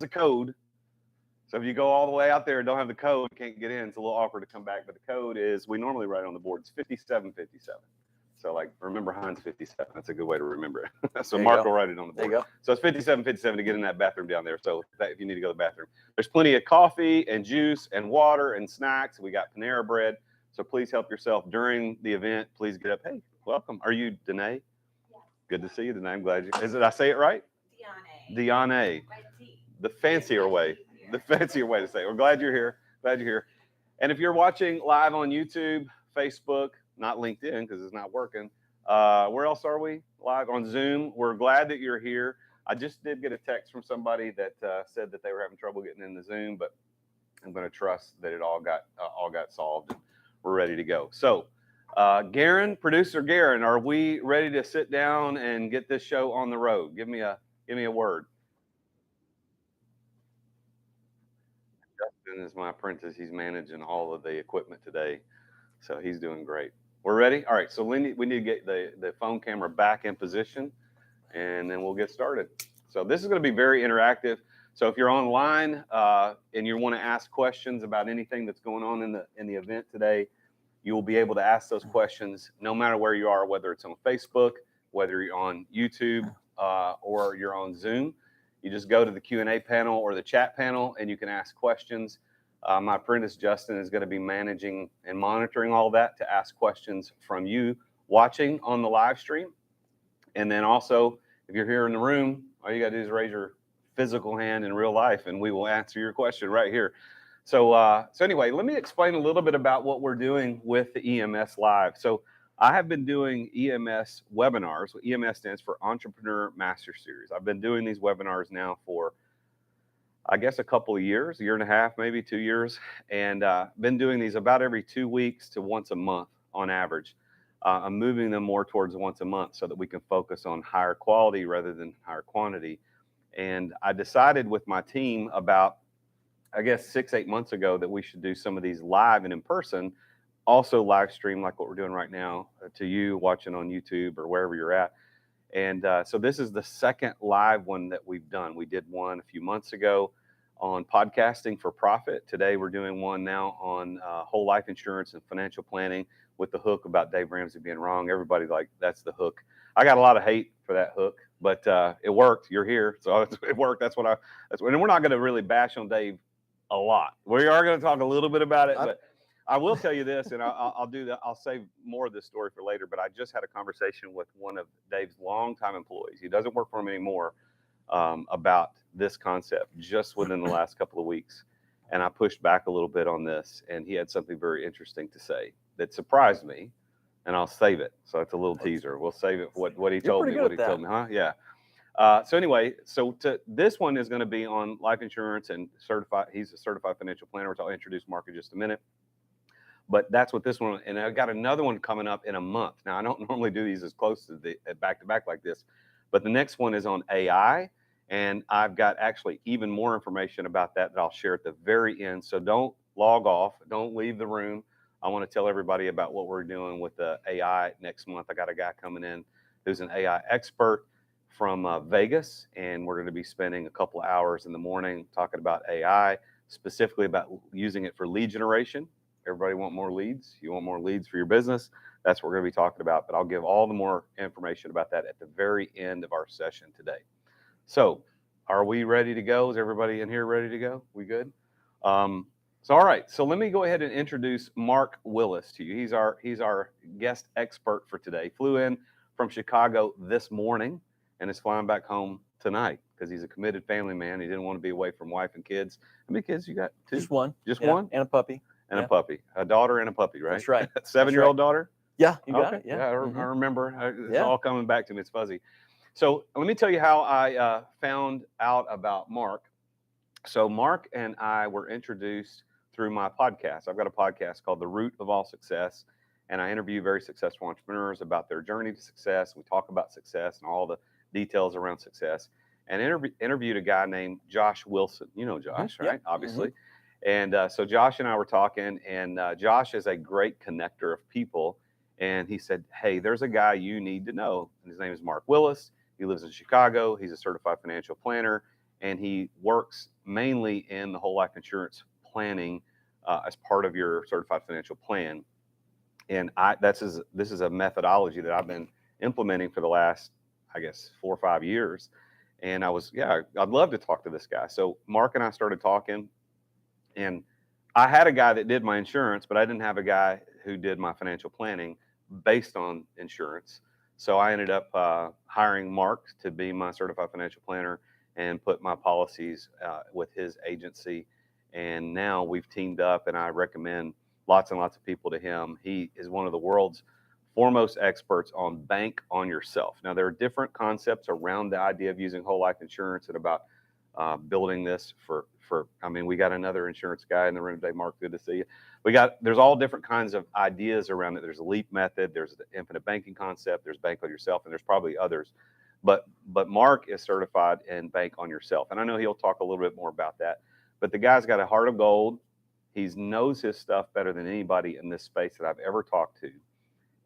a code. So if you go all the way out there and don't have the code, you can't get in. It's a little awkward to come back. But the code is, we normally write on the board, it's 5757. So like, remember Heinz 57. That's a good way to remember it. So Mark will write it on the board. There you go. So it's 5757 to get in that bathroom down there. So if you need to go to the bathroom, there's plenty of coffee and juice and water and snacks. We got Panera bread. So please help yourself during the event. Please get up. Hey, welcome. Are you Danae? Yeah. Good to see you, Danae. I'm glad you. Is it? I say it right? Diane. The fancier way. The fancier way to say it. We're glad you're here. Glad you're here. And if you're watching live on YouTube, Facebook, not LinkedIn because it's not working. Where else are we? Live on Zoom. We're glad that you're here. I just did get a text from somebody that said that they were having trouble getting in the Zoom, but I'm going to trust that it all got solved and we're ready to go. So, producer Garen, are we ready to sit down and get this show on the road? Give me a word. Justin is my apprentice. He's managing all of the equipment today, so he's doing great. We're ready? All right, so we need to get the phone camera back in position, and then we'll get started. So this is going to be very interactive. So if you're online and you want to ask questions about anything that's going on in the event today, you will be able to ask those questions no matter where you are, whether it's on Facebook, whether you're on YouTube, or you're on Zoom. You just go to the Q&A panel or the chat panel, and you can ask questions. My apprentice, Justin, is going to be managing and monitoring all that to ask questions from you watching on the live stream. And then also, if you're here in the room, all you got to do is raise your physical hand in real life, and we will answer your question right here. So anyway, let me explain a little bit about what we're doing with the EMS Live. So I have been doing EMS webinars. EMS stands for Entrepreneur Master Series. I've been doing these webinars now for, I guess, a couple of years, a year and a half, maybe 2 years. And been doing these about every 2 weeks to once a month on average. I'm moving them more towards once a month so that we can focus on higher quality rather than higher quantity. And I decided with my team about, I guess, 6-8 months ago that we should do some of these live and in person, also live stream like what we're doing right now to you watching on YouTube or wherever you're at. And so this is the second live one that we've done. We did one a few months ago on podcasting for profit. Today we're doing one now on whole life insurance and financial planning with the hook about Dave Ramsey being wrong. Everybody that's the hook. I got a lot of hate for that hook, but it worked. You're here, so it worked. And we're not going to really bash on Dave a lot. We are going to talk a little bit about it, but I will tell you this, and I'll do that. I'll save more of this story for later, but I just had a conversation with one of Dave's longtime employees. He doesn't work for him anymore, about this concept just within the last couple of weeks. And I pushed back a little bit on this, and he had something very interesting to say that surprised me, and I'll save it. So it's a little teaser. We'll save it. What he told me, huh? Yeah. So anyway, this one is going to be on life insurance and certified. He's a certified financial planner, which I'll introduce Mark in just a minute. But that's what this one, and I've got another one coming up in a month. Now, I don't normally do these as close to the back to back like this, but the next one is on AI, and I've got actually even more information about that I'll share at the very end. So don't log off, don't leave the room. I want to tell everybody about what we're doing with the AI next month. I got a guy coming in who's an AI expert from Vegas, and we're going to be spending a couple of hours in the morning talking about AI, specifically about using it for lead generation. Everybody want more leads? You want more leads for your business? That's what we're going to be talking about, but I'll give all the more information about that at the very end of our session today. So are we ready to go? Is everybody in here ready to go? We good? So all right, so let me go ahead and introduce Mark Willis to you. He's our guest expert for today. Flew in from Chicago this morning and is flying back home tonight because he's a committed family man. He didn't want to be away from wife and kids. How many kids you got? 2? Just one. Just one? And a puppy. And a puppy, a daughter and a puppy, right? That's right. 7-year-old daughter? Yeah, you got it. Yeah, I remember. It's all coming back to me. It's fuzzy. So let me tell you how I found out about Mark. So Mark and I were introduced through my podcast. I've got a podcast called The Root of All Success, and I interview very successful entrepreneurs about their journey to success. We talk about success and all the details around success, and interviewed a guy named Josh Wilson. You know Josh, right? Yep. Obviously. And so Josh and I were talking, and Josh is a great connector of people. And he said, hey, there's a guy you need to know. And his name is Mark Willis. He lives in Chicago. He's a certified financial planner. and he works mainly in the whole life insurance planning as part of your certified financial plan. And this is a methodology that I've been implementing for the last, I guess, 4 or 5 years. And I'd love to talk to this guy. So Mark and I started talking, and I had a guy that did my insurance, but I didn't have a guy who did my financial planning based on insurance. So I ended up hiring Mark to be my certified financial planner and put my policies with his agency. And now we've teamed up, and I recommend lots and lots of people to him. He is one of the world's foremost experts on bank on yourself. Now, there are different concepts around the idea of using whole life insurance and about building this we got another insurance guy in the room today. Mark, good to see you. There's all different kinds of ideas around it. There's a LEAP method, there's the infinite banking concept, there's bank on yourself, and there's probably others. But Mark is certified in bank on yourself. And I know he'll talk a little bit more about that. But the guy's got a heart of gold. He knows his stuff better than anybody in this space that I've ever talked to.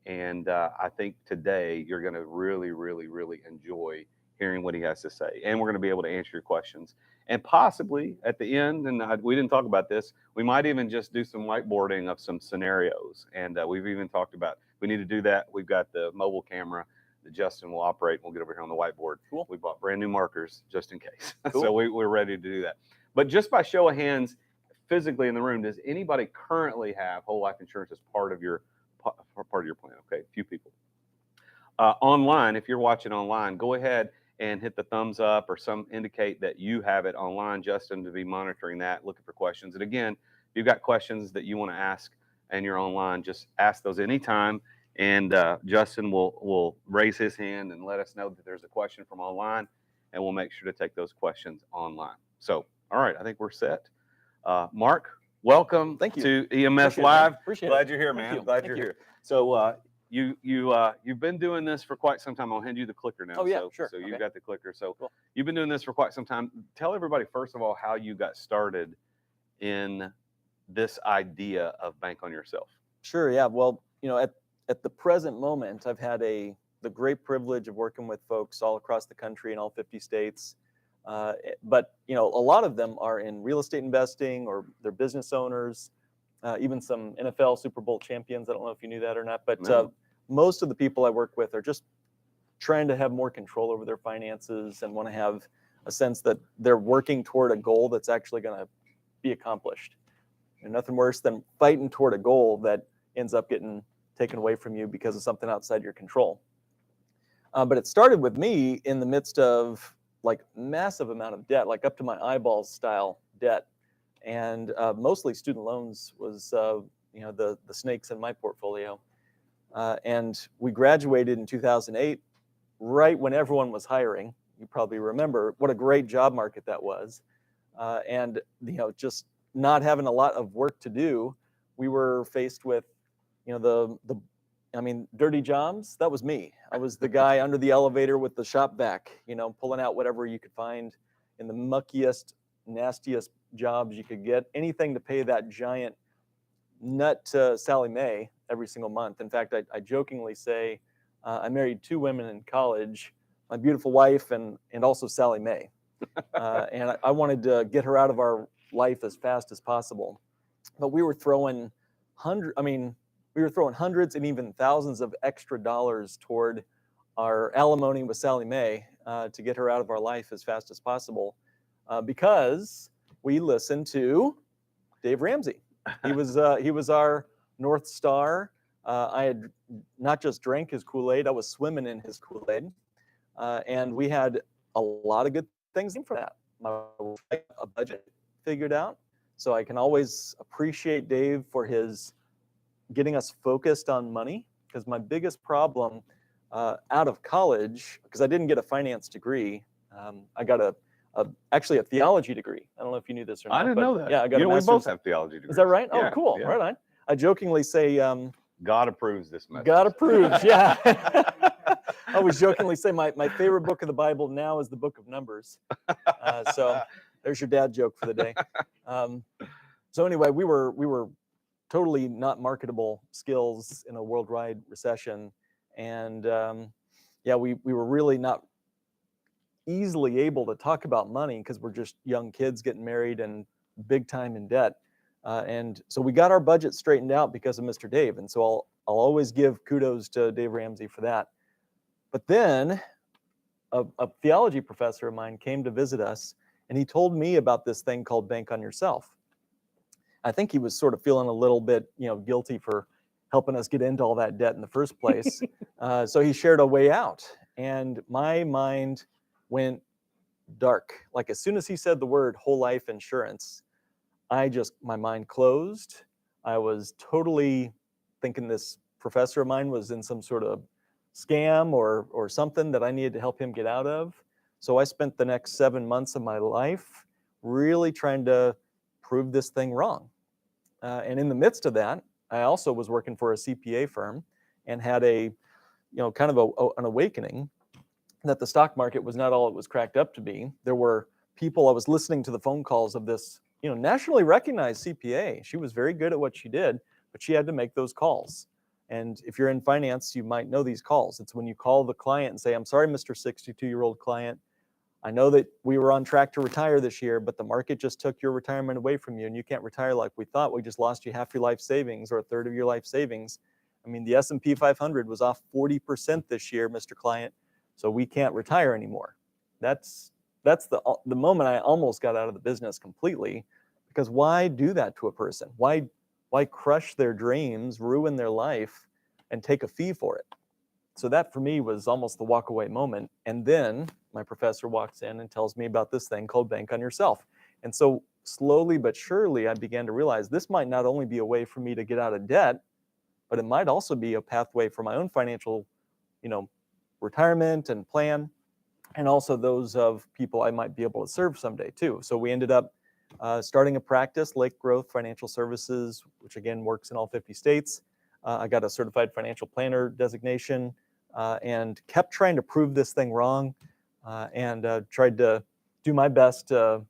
And I think today you're going to really, really, really enjoy hearing what he has to say. And we're going to be able to answer your questions. And possibly at the end, and we didn't talk about this, we might even just do some whiteboarding of some scenarios. And we've even talked about, we need to do that. We've got the mobile camera that Justin will operate. We'll get over here on the whiteboard. Cool. We bought brand new markers just in case. Cool. So we're ready to do that. But just by show of hands, physically in the room, does anybody currently have whole life insurance as part of your plan? Okay, a few people. Online, if you're watching online, go ahead and hit the thumbs up or indicate that you have it online. Justin to be monitoring that, looking for questions. And again, if you've got questions that you want to ask and you're online, just ask those anytime. And Justin will raise his hand and let us know that there's a question from online, and we'll make sure to take those questions online. So, all right, I think we're set. Mark, welcome to EMS Live. Glad you're here, man. Glad you're here. So you've been doing this for quite some time. I'll hand you the clicker now. Oh yeah, sure. So you've got the clicker. So cool. You've been doing this for quite some time. Tell everybody first of all how you got started in this idea of bank on yourself. Sure. Yeah. Well, at the present moment, I've had the great privilege of working with folks all across the country in all 50 states. But a lot of them are in real estate investing, or they're business owners, even some NFL Super Bowl champions. I don't know if you knew that or not, but no. Most of the people I work with are just trying to have more control over their finances and want to have a sense that they're working toward a goal that's actually going to be accomplished. And nothing worse than fighting toward a goal that ends up getting taken away from you because of something outside your control. But it started with me in the midst of massive amount of debt, up to my eyeballs style debt. And mostly student loans was, the snakes in my portfolio. And we graduated in 2008, right when everyone was hiring. You probably remember what a great job market that was. And, just not having a lot of work to do, we were faced with, dirty jobs. That was me. I was the guy under the elevator with the shop vac, pulling out whatever you could find in the muckiest, nastiest jobs you could get. Anything to pay that giant nut to Sally Mae every single month. In fact, I jokingly say I married 2 women in college, my beautiful wife and also Sally Mae. And I wanted to get her out of our life as fast as possible. But we were throwing hundreds and even thousands of extra dollars toward our alimony with Sally Mae to get her out of our life as fast as possible, because we listened to Dave Ramsey. He was our North Star. I had not just drank his Kool-Aid, I was swimming in his Kool-Aid, and we had a lot of good things from that. A budget figured out, so I can always appreciate Dave for his getting us focused on money, because my biggest problem out of college, because I didn't get a finance degree, I got actually a theology degree. I don't know if you knew this or not. I didn't know that. Yeah, I got a master's. We both have theology degrees. Is that right? Yeah, oh, cool. Yeah. Right on. I jokingly say, God approves this message. God approves, yeah. I always jokingly say my favorite book of the Bible now is the book of Numbers. So there's your dad joke for the day. So anyway, we were totally not marketable skills in a worldwide recession. And we were really not easily able to talk about money because we're just young kids getting married and big time in debt. And so we got our budget straightened out because of Mr. Dave. And so I'll always give kudos to Dave Ramsey for that. But then a theology professor of mine came to visit us, and he told me about this thing called Bank on Yourself. I think he was sort of feeling a little bit, guilty for helping us get into all that debt in the first place. So he shared a way out, and my mind went dark. Like as soon as he said the word whole life insurance, my mind closed. I was totally thinking this professor of mine was in some sort of scam or something that I needed to help him get out of. So I spent the next 7 months of my life really trying to prove this thing wrong. And in the midst of that, I also was working for a CPA firm and had kind of an awakening that the stock market was not all it was cracked up to be. There were people, I was listening to the phone calls of this, nationally recognized CPA. She was very good at what she did, but she had to make those calls. And if you're in finance, you might know these calls. It's when you call the client and say, I'm sorry, Mr. 62-year-old client. I know that we were on track to retire this year, but the market just took your retirement away from you and you can't retire like we thought. We just lost you half your life savings or a third of your life savings. I mean, the S&P 500 was off 40% this year, Mr. Client, so we can't retire anymore. That's the moment I almost got out of the business completely, because why do that to a person? Why crush their dreams, ruin their life, and take a fee for it? So that for me was almost the walk away moment. And then my professor walks in and tells me about this thing called Bank on Yourself. And so slowly but surely, I began to realize this might not only be a way for me to get out of debt, but it might also be a pathway for my own financial, retirement and plan, and also those of people I might be able to serve someday too. So we ended up starting a practice, Lake Growth Financial Services, which again works in all 50 states. I got a certified financial planner designation and kept trying to prove this thing wrong and tried to do my best to,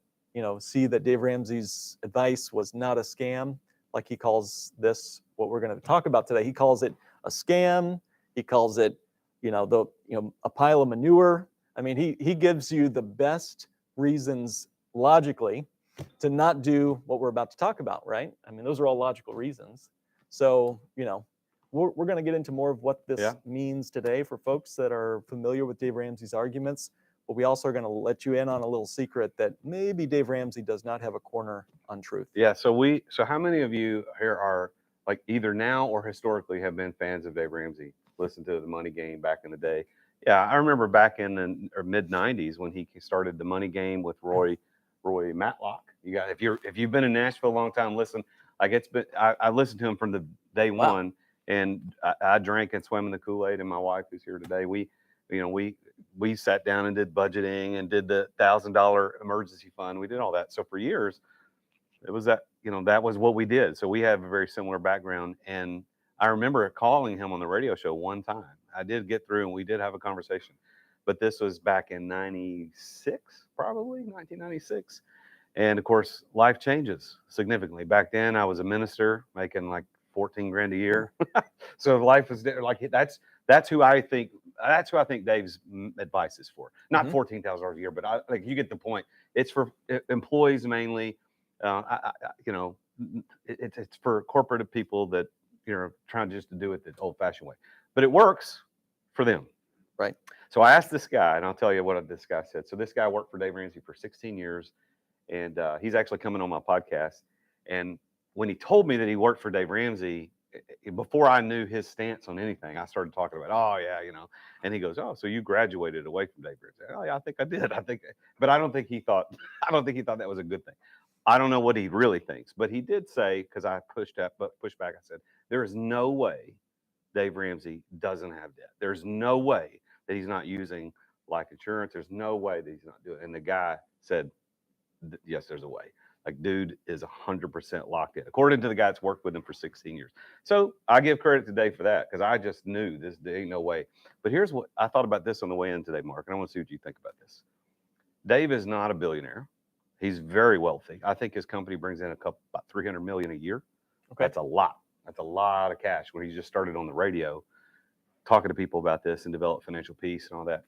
see that Dave Ramsey's advice was not a scam, like he calls this, what we're going to talk about today. He calls it a scam. He calls it, a pile of manure. I mean, he gives you the best reasons logically to not do what we're about to talk about, right? I mean, those are all logical reasons. So, we're going to get into more of what this means today for folks that are familiar with Dave Ramsey's arguments, but we also are going to let you in on a little secret that maybe Dave Ramsey does not have a corner on truth. Yeah. So how many of you here are like either now or historically have been fans of Dave Ramsey? Listen to the Money Game back in the day. Yeah, I remember back in the mid '90s when he started the Money Game with Roy Matlock. If you've been in Nashville a long time, listen. I listened to him from the day one, and I drank and swam in the Kool-Aid. And my wife, who's here today, we sat down and did budgeting and did the $1,000 emergency fund. We did all that. So for years, it was that was what we did. So we have a very similar background. And I remember calling him on the radio show one time. I did get through and we did have a conversation, but this was back in 96, probably 1996. And of course, life changes significantly. Back then I was a minister making like 14 grand a year. So life was like, that's who I think Dave's advice is for. Not $14,000 a year, but you get the point. It's for employees mainly. It's for corporate people that trying just to do it the old-fashioned way, but it works for them, right? So I asked this guy, and I'll tell you what this guy said. So this guy worked for Dave Ramsey for 16 years, and he's actually coming on my podcast. And when he told me that he worked for Dave Ramsey, before I knew his stance on anything, I started talking about, and he goes, oh, so you graduated away from Dave Ramsey? Oh yeah, I think I did. But I don't think he thought that was a good thing. I don't know what he really thinks, but he did say, because I pushed back. I said, there is no way Dave Ramsey doesn't have debt. There's no way that he's not using life insurance. There's no way that he's not doing it. And the guy said, yes, there's a way. Like, dude is 100% locked in, according to the guy that's worked with him for 16 years. So I give credit to Dave for that, because I just knew there ain't no way. But here's what I thought about this on the way in today, Mark, and I want to see what you think about this. Dave is not a billionaire. He's very wealthy. I think his company brings in about $300 million a year. Okay. That's a lot. That's a lot of cash when he just started on the radio talking to people about this and develop financial peace and all that.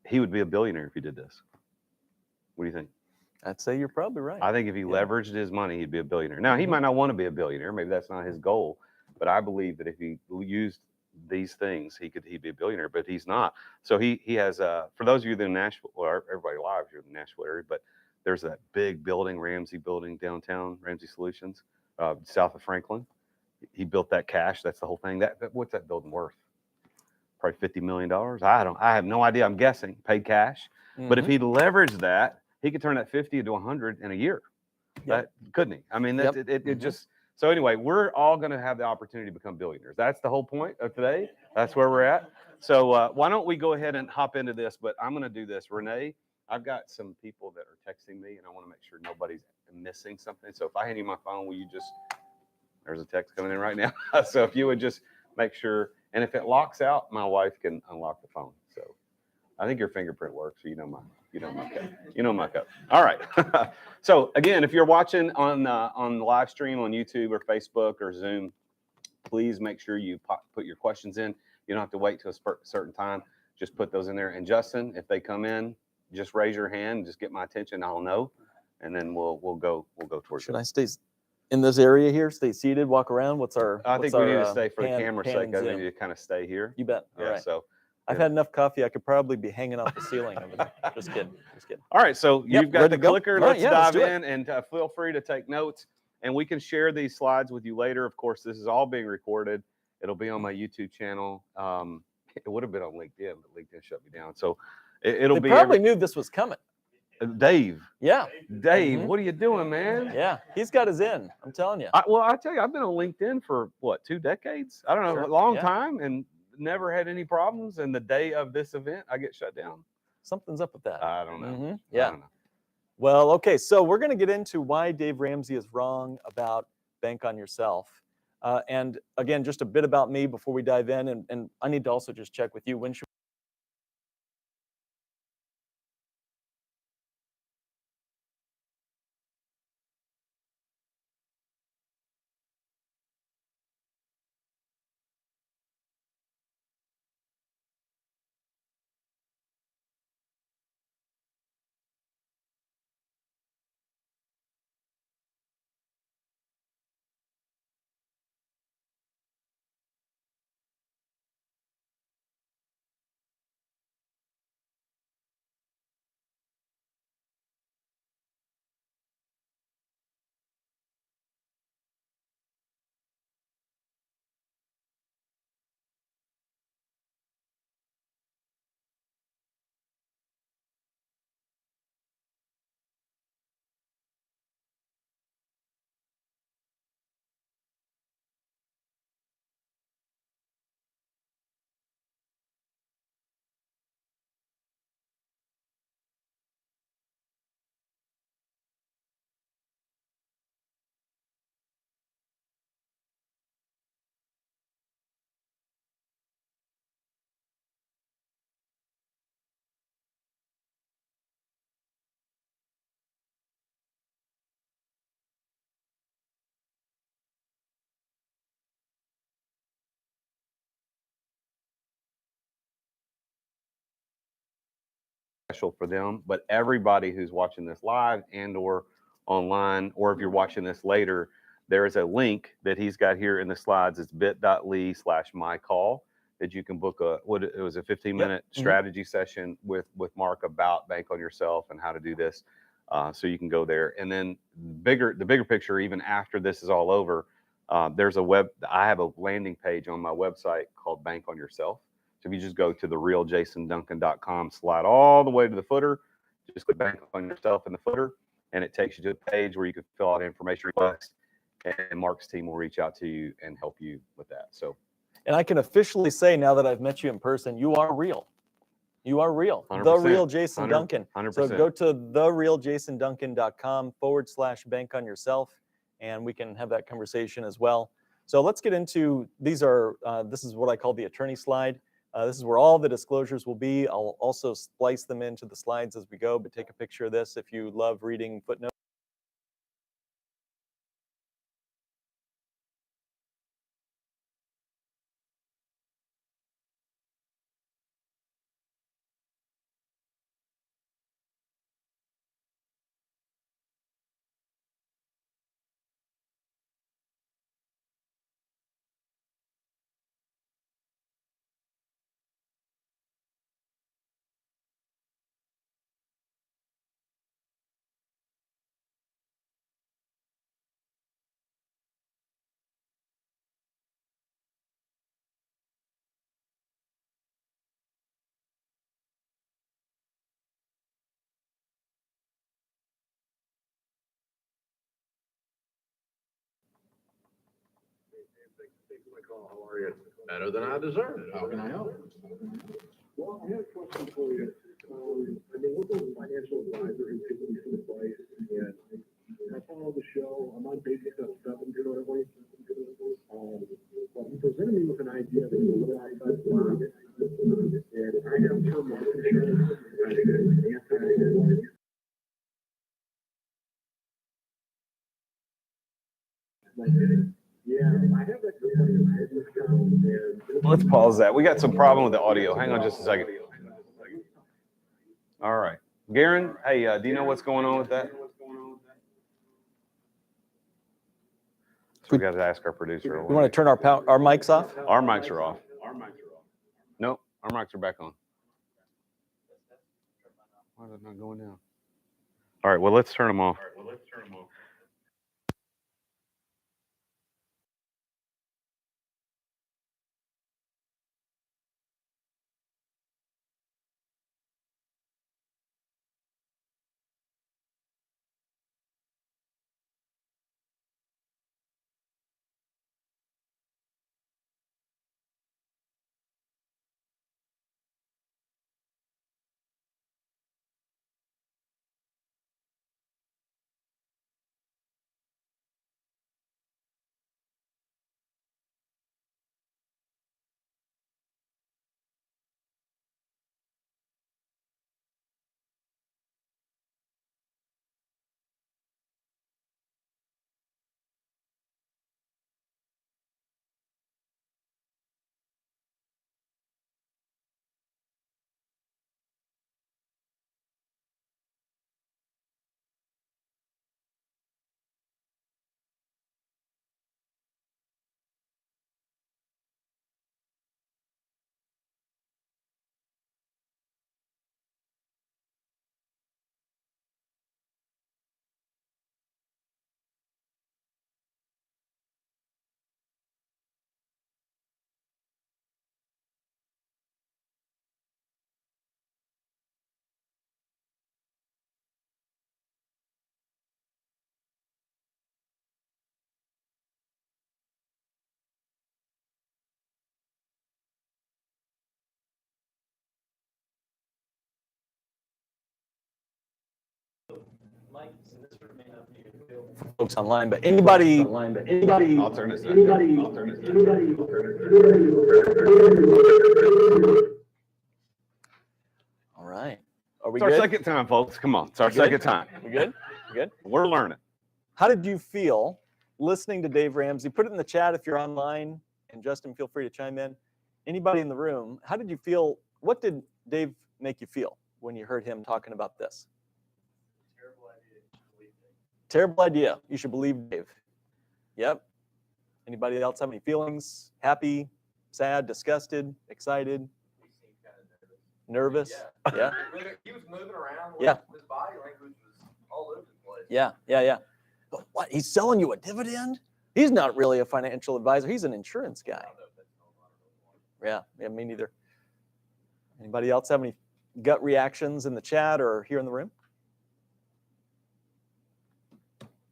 he would be a billionaire if he did this. What do you think? I'd say you're probably right. I think if he Yeah. leveraged his money, he'd be a billionaire. Now, he Mhm. might not want to be a billionaire. Maybe that's not his goal. But I believe that if he used these things, he'd be a billionaire. But he's not. So he has for those of you that are in Nashville, or everybody live here in the Nashville area, but there's that big building, Ramsey building downtown, Ramsey Solutions, south of Franklin. He built that cash. That's the whole thing. What's that building worth? Probably $50 million. I have no idea. I'm guessing paid cash. But if Mhm. he leveraged that, he could turn that 50 to 100 in a year. Yep. That couldn't he? I mean, that Yep. it Mhm. just so anyway, we're all going to have the opportunity to become billionaires. That's the whole point of today. That's where we're at. So why don't we go ahead and hop into this? But I'm going to do this, Renee. I've got some people that are texting me, and I want to make sure nobody's missing something. So if I hand you my phone, will you just? There's a text coming in right now. So if you would just make sure, and if it locks out, my wife can unlock the phone. So I think your fingerprint works. So you know my code. You know my code. All right. So again, if you're watching on the live stream on YouTube or Facebook or Zoom, please make sure you put your questions in. You don't have to wait till a certain time. Just put those in there. And Justin, if they come in, just raise your hand. Just get my attention. I'll know, and then we'll go towards. Should I stay in this area here? Stay seated, walk around. What's our? I think we need to stay for the pan camera's and sake. I think zoom? we need to kind of stay here. You bet. All Yeah. right. So I've had enough coffee. I could probably be hanging off the ceiling over there. Just kidding. Just kidding. All right, so Yep, you've got ready the to go? clicker. All right, Let's yeah, let's dive do it. in and feel free to take notes. And we can share these slides with you later. Of course, this is all being recorded. It'll be on my YouTube channel. It would have been on LinkedIn, but LinkedIn shut me down. So it'll They be probably knew this was coming. Dave. Yeah. Dave, Mhm. what are you doing, man? Yeah. He's got his in. I'm telling you. Well, I tell you, I've been on LinkedIn for what, 2 decades? I don't know, Sure, a long yeah. time, and never had any problems. And the day of this event, I get shut down. Something's up with that. I don't know. Mhm. I Yeah. don't know. Well, okay. So we're going to get into why Dave Ramsey is wrong about bank on yourself. And again, just a bit about me before we dive in. And I need to also just check with you. When should Special for them, but everybody who's watching this live and or online, or if you're watching this later, there is a link that he's got here in the slides. It's bit.ly/mycall that you can book it was a 15-minute strategy session with Mark about bank on yourself and how to do this. So you can go there. And then the bigger picture, even after this is all over, I have a landing page on my website called Bank on Yourself. So if you just go to therealjasonduncan.com, slide all the way to the footer, just click Bank on Yourself in the footer, and it takes you to a page where you can fill out information requests, and Mark's team will reach out to you and help you with that. So, and I can officially say now that I've met you in person, you are real. You are real. 100%, The real Jason 100%, Duncan. 100%. So go to therealjasonduncan.com/bank on yourself, and we can have that conversation as well. So let's get into this is what I call the attorney slide. This is where all the disclosures will be. I'll also splice them into the slides as we go, but take a picture of this if you love reading footnotes. How are you? Better than I deserve. How can I help? Well, I have a question for you. I've been working with a financial advisor who's given me some advice, and I follow the show. I'm on basic stuff 7 currently. But he presented me with an idea that was a little outside the box. And I have term life insurance, and anti-life. Yeah, I have that business account, and Let's pause that. We got some problem with the audio. Hang on just a second. All right. Garen, hey, do you know what's going on with that? So we got to ask our producer. We want to turn our mics off? Our mics are off. Nope, our mics are back on. Why is it not going down? All right, well, let's turn them off. Folks online, but anybody. I'll turn this down. All right. Are we It's our good? second time, folks. Come on. It's our We good? second time. We good? We good? We're learning. How did you feel listening to Dave Ramsey? Put it in the chat if you're online, and Justin, feel free to chime in. Anybody in the room, how did you feel? What did Dave make you feel when you heard him talking about this? Terrible idea. You should believe Dave. Yep. Anybody else have any feelings? Happy, sad, disgusted, excited? Nervous? Yeah. He was moving around. Yeah. His body language was all over the place. Yeah. But what? He's selling you a dividend? He's not really a financial advisor. He's an insurance guy. Yeah, me neither. Anybody else have any gut reactions in the chat or here in the room?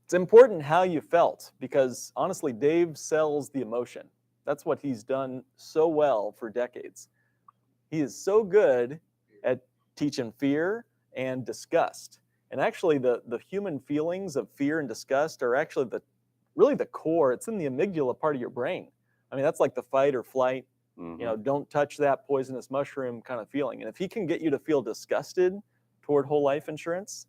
It's important how you felt because honestly, Dave sells the emotion. That's what he's done so well for decades. He is so good at teaching fear and disgust. And actually the human feelings of fear and disgust are actually really the core. It's in the amygdala part of your brain. I mean, that's like the fight or flight, don't touch that poisonous mushroom kind of feeling. And if he can get you to feel disgusted toward whole life insurance,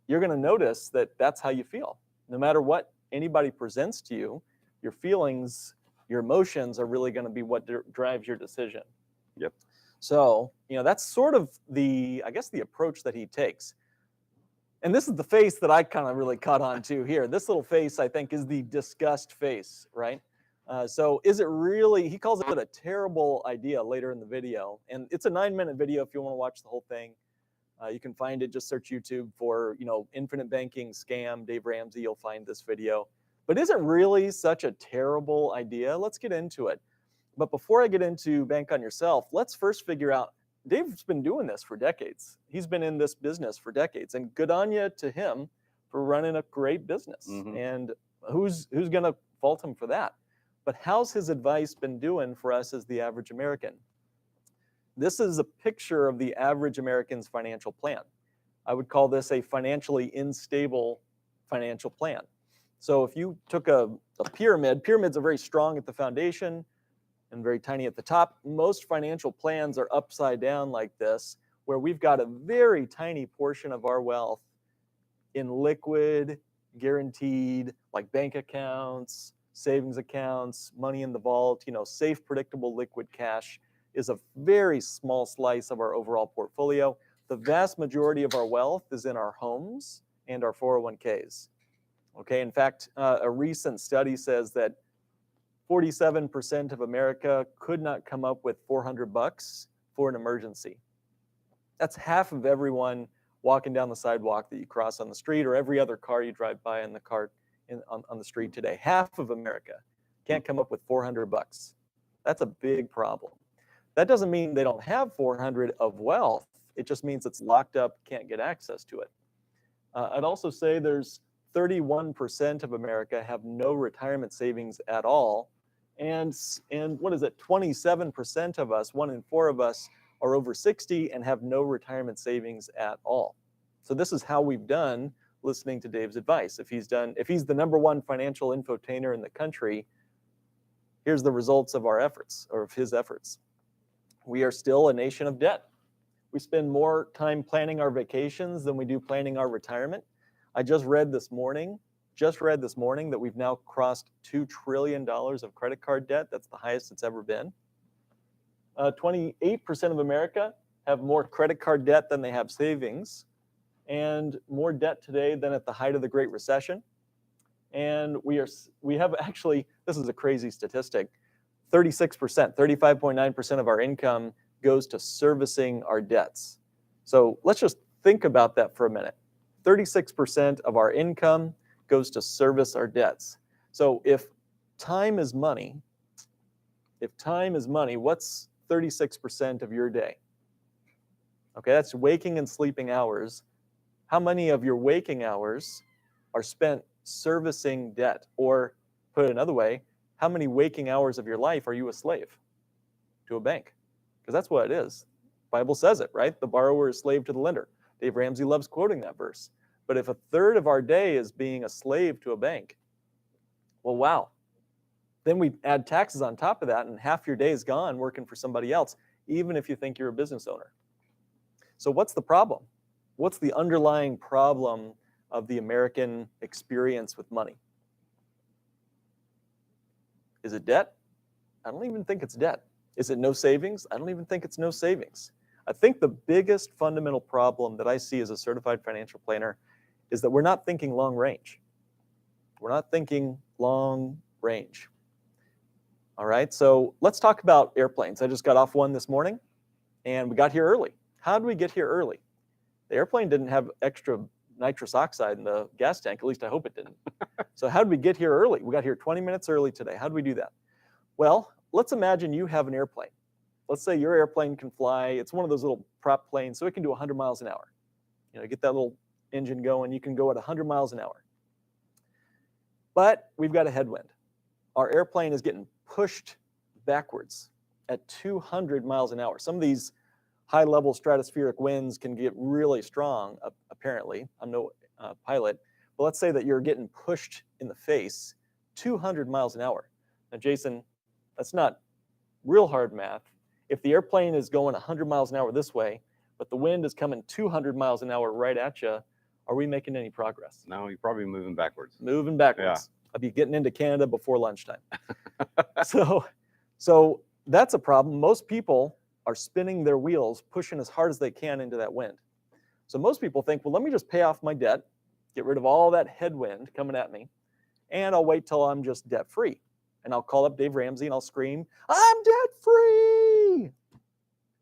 you're going to notice that that's how you feel. No matter what anybody presents to you, your feelings, your emotions are really going to be what drives your decision. Yep. So, that's sort of the approach that he takes. And this is the face that I kind of really caught on to here. This little face, I think, is the disgust face, right? So is it really, he calls it a terrible idea later in the video. And it's a 9-minute video if you want to watch the whole thing. You can find it, just search YouTube for, infinite banking scam, Dave Ramsey, you'll find this video. But is it really such a terrible idea? Let's get into it. But before I get into Bank on Yourself, let's first figure out, Dave's been doing this for decades. He's been in this business for decades, and good on you to him for running a great business. And who's going to fault him for that? But how's his advice been doing for us as the average American? This is a picture of the average American's financial plan. I would call this a financially unstable financial plan. So if you took a pyramid, pyramids are very strong at the foundation and very tiny at the top. Most financial plans are upside down like this, where we've got a very tiny portion of our wealth in liquid, guaranteed, like bank accounts, savings accounts, money in the vault, safe, predictable liquid cash is a very small slice of our overall portfolio. The vast majority of our wealth is in our homes and our 401ks. Okay, in fact, a recent study says that 47% of America could not come up with $400 for an emergency. That's half of everyone walking down the sidewalk that you cross on the street, or every other car you drive by in the cart on the street today. Half of America can't come up with $400. That's a big problem. That doesn't mean they don't have 400 of wealth. It just means it's locked up, can't get access to it. I'd also say there's 31% of America have no retirement savings at all. And what is it? 27% of us, 1 in 4 of us, are over 60 and have no retirement savings at all. So this is how we've done listening to Dave's advice. If he's the #1 financial infotainer in the country, here's the results of our efforts, or of his efforts. We are still a nation of debt. We spend more time planning our vacations than we do planning our retirement. I just read this morning that we've now crossed $2 trillion of credit card debt. That's the highest it's ever been. 28% of America have more credit card debt than they have savings, and more debt today than at the height of the Great Recession. And we have actually, this is a crazy statistic, 36%, 35.9% of our income goes to servicing our debts. So let's just think about that for a minute. 36% of our income goes to service our debts. So if time is money, what's 36% of your day? Okay, that's waking and sleeping hours. How many of your waking hours are spent servicing debt? Or put it another way, how many waking hours of your life are you a slave to a bank? Because that's what it is. The Bible says it, right? The borrower is slave to the lender. Dave Ramsey loves quoting that verse. But if a third of our day is being a slave to a bank, well, wow. Then we add taxes on top of that, and half your day is gone working for somebody else, even if you think you're a business owner. So what's the problem? What's the underlying problem of the American experience with money? Is it debt? I don't even think it's debt. Is it no savings? I don't even think it's no savings. I think the biggest fundamental problem that I see as a certified financial planner is that we're not thinking long range. We're not thinking long range. All right, so let's talk about airplanes. I just got off one this morning, and we got here early. How did we get here early? The airplane didn't have extra nitrous oxide in the gas tank. At least I hope it didn't. So how did we get here early? We got here 20 minutes early today. How did we do that? Well, let's imagine you have an airplane. Let's say your airplane can fly. It's one of those little prop planes, so it can do 100 miles an hour. Get that little engine going. You can go at 100 miles an hour. But we've got a headwind. Our airplane is getting pushed backwards at 200 miles an hour. Some of these high-level stratospheric winds can get really strong, apparently. I'm no pilot. But let's say that you're getting pushed in the face 200 miles an hour. Now, Jason, that's not real hard math. If the airplane is going 100 miles an hour this way, but the wind is coming 200 miles an hour right at you, are we making any progress? No, you're probably moving backwards. Moving backwards. Yeah. I'll be getting into Canada before lunchtime. So that's a problem. Most people are spinning their wheels, pushing as hard as they can into that wind. So most people think, well, let me just pay off my debt, get rid of all that headwind coming at me, and I'll wait till I'm just debt-free. And I'll call up Dave Ramsey and I'll scream, I'm debt-free!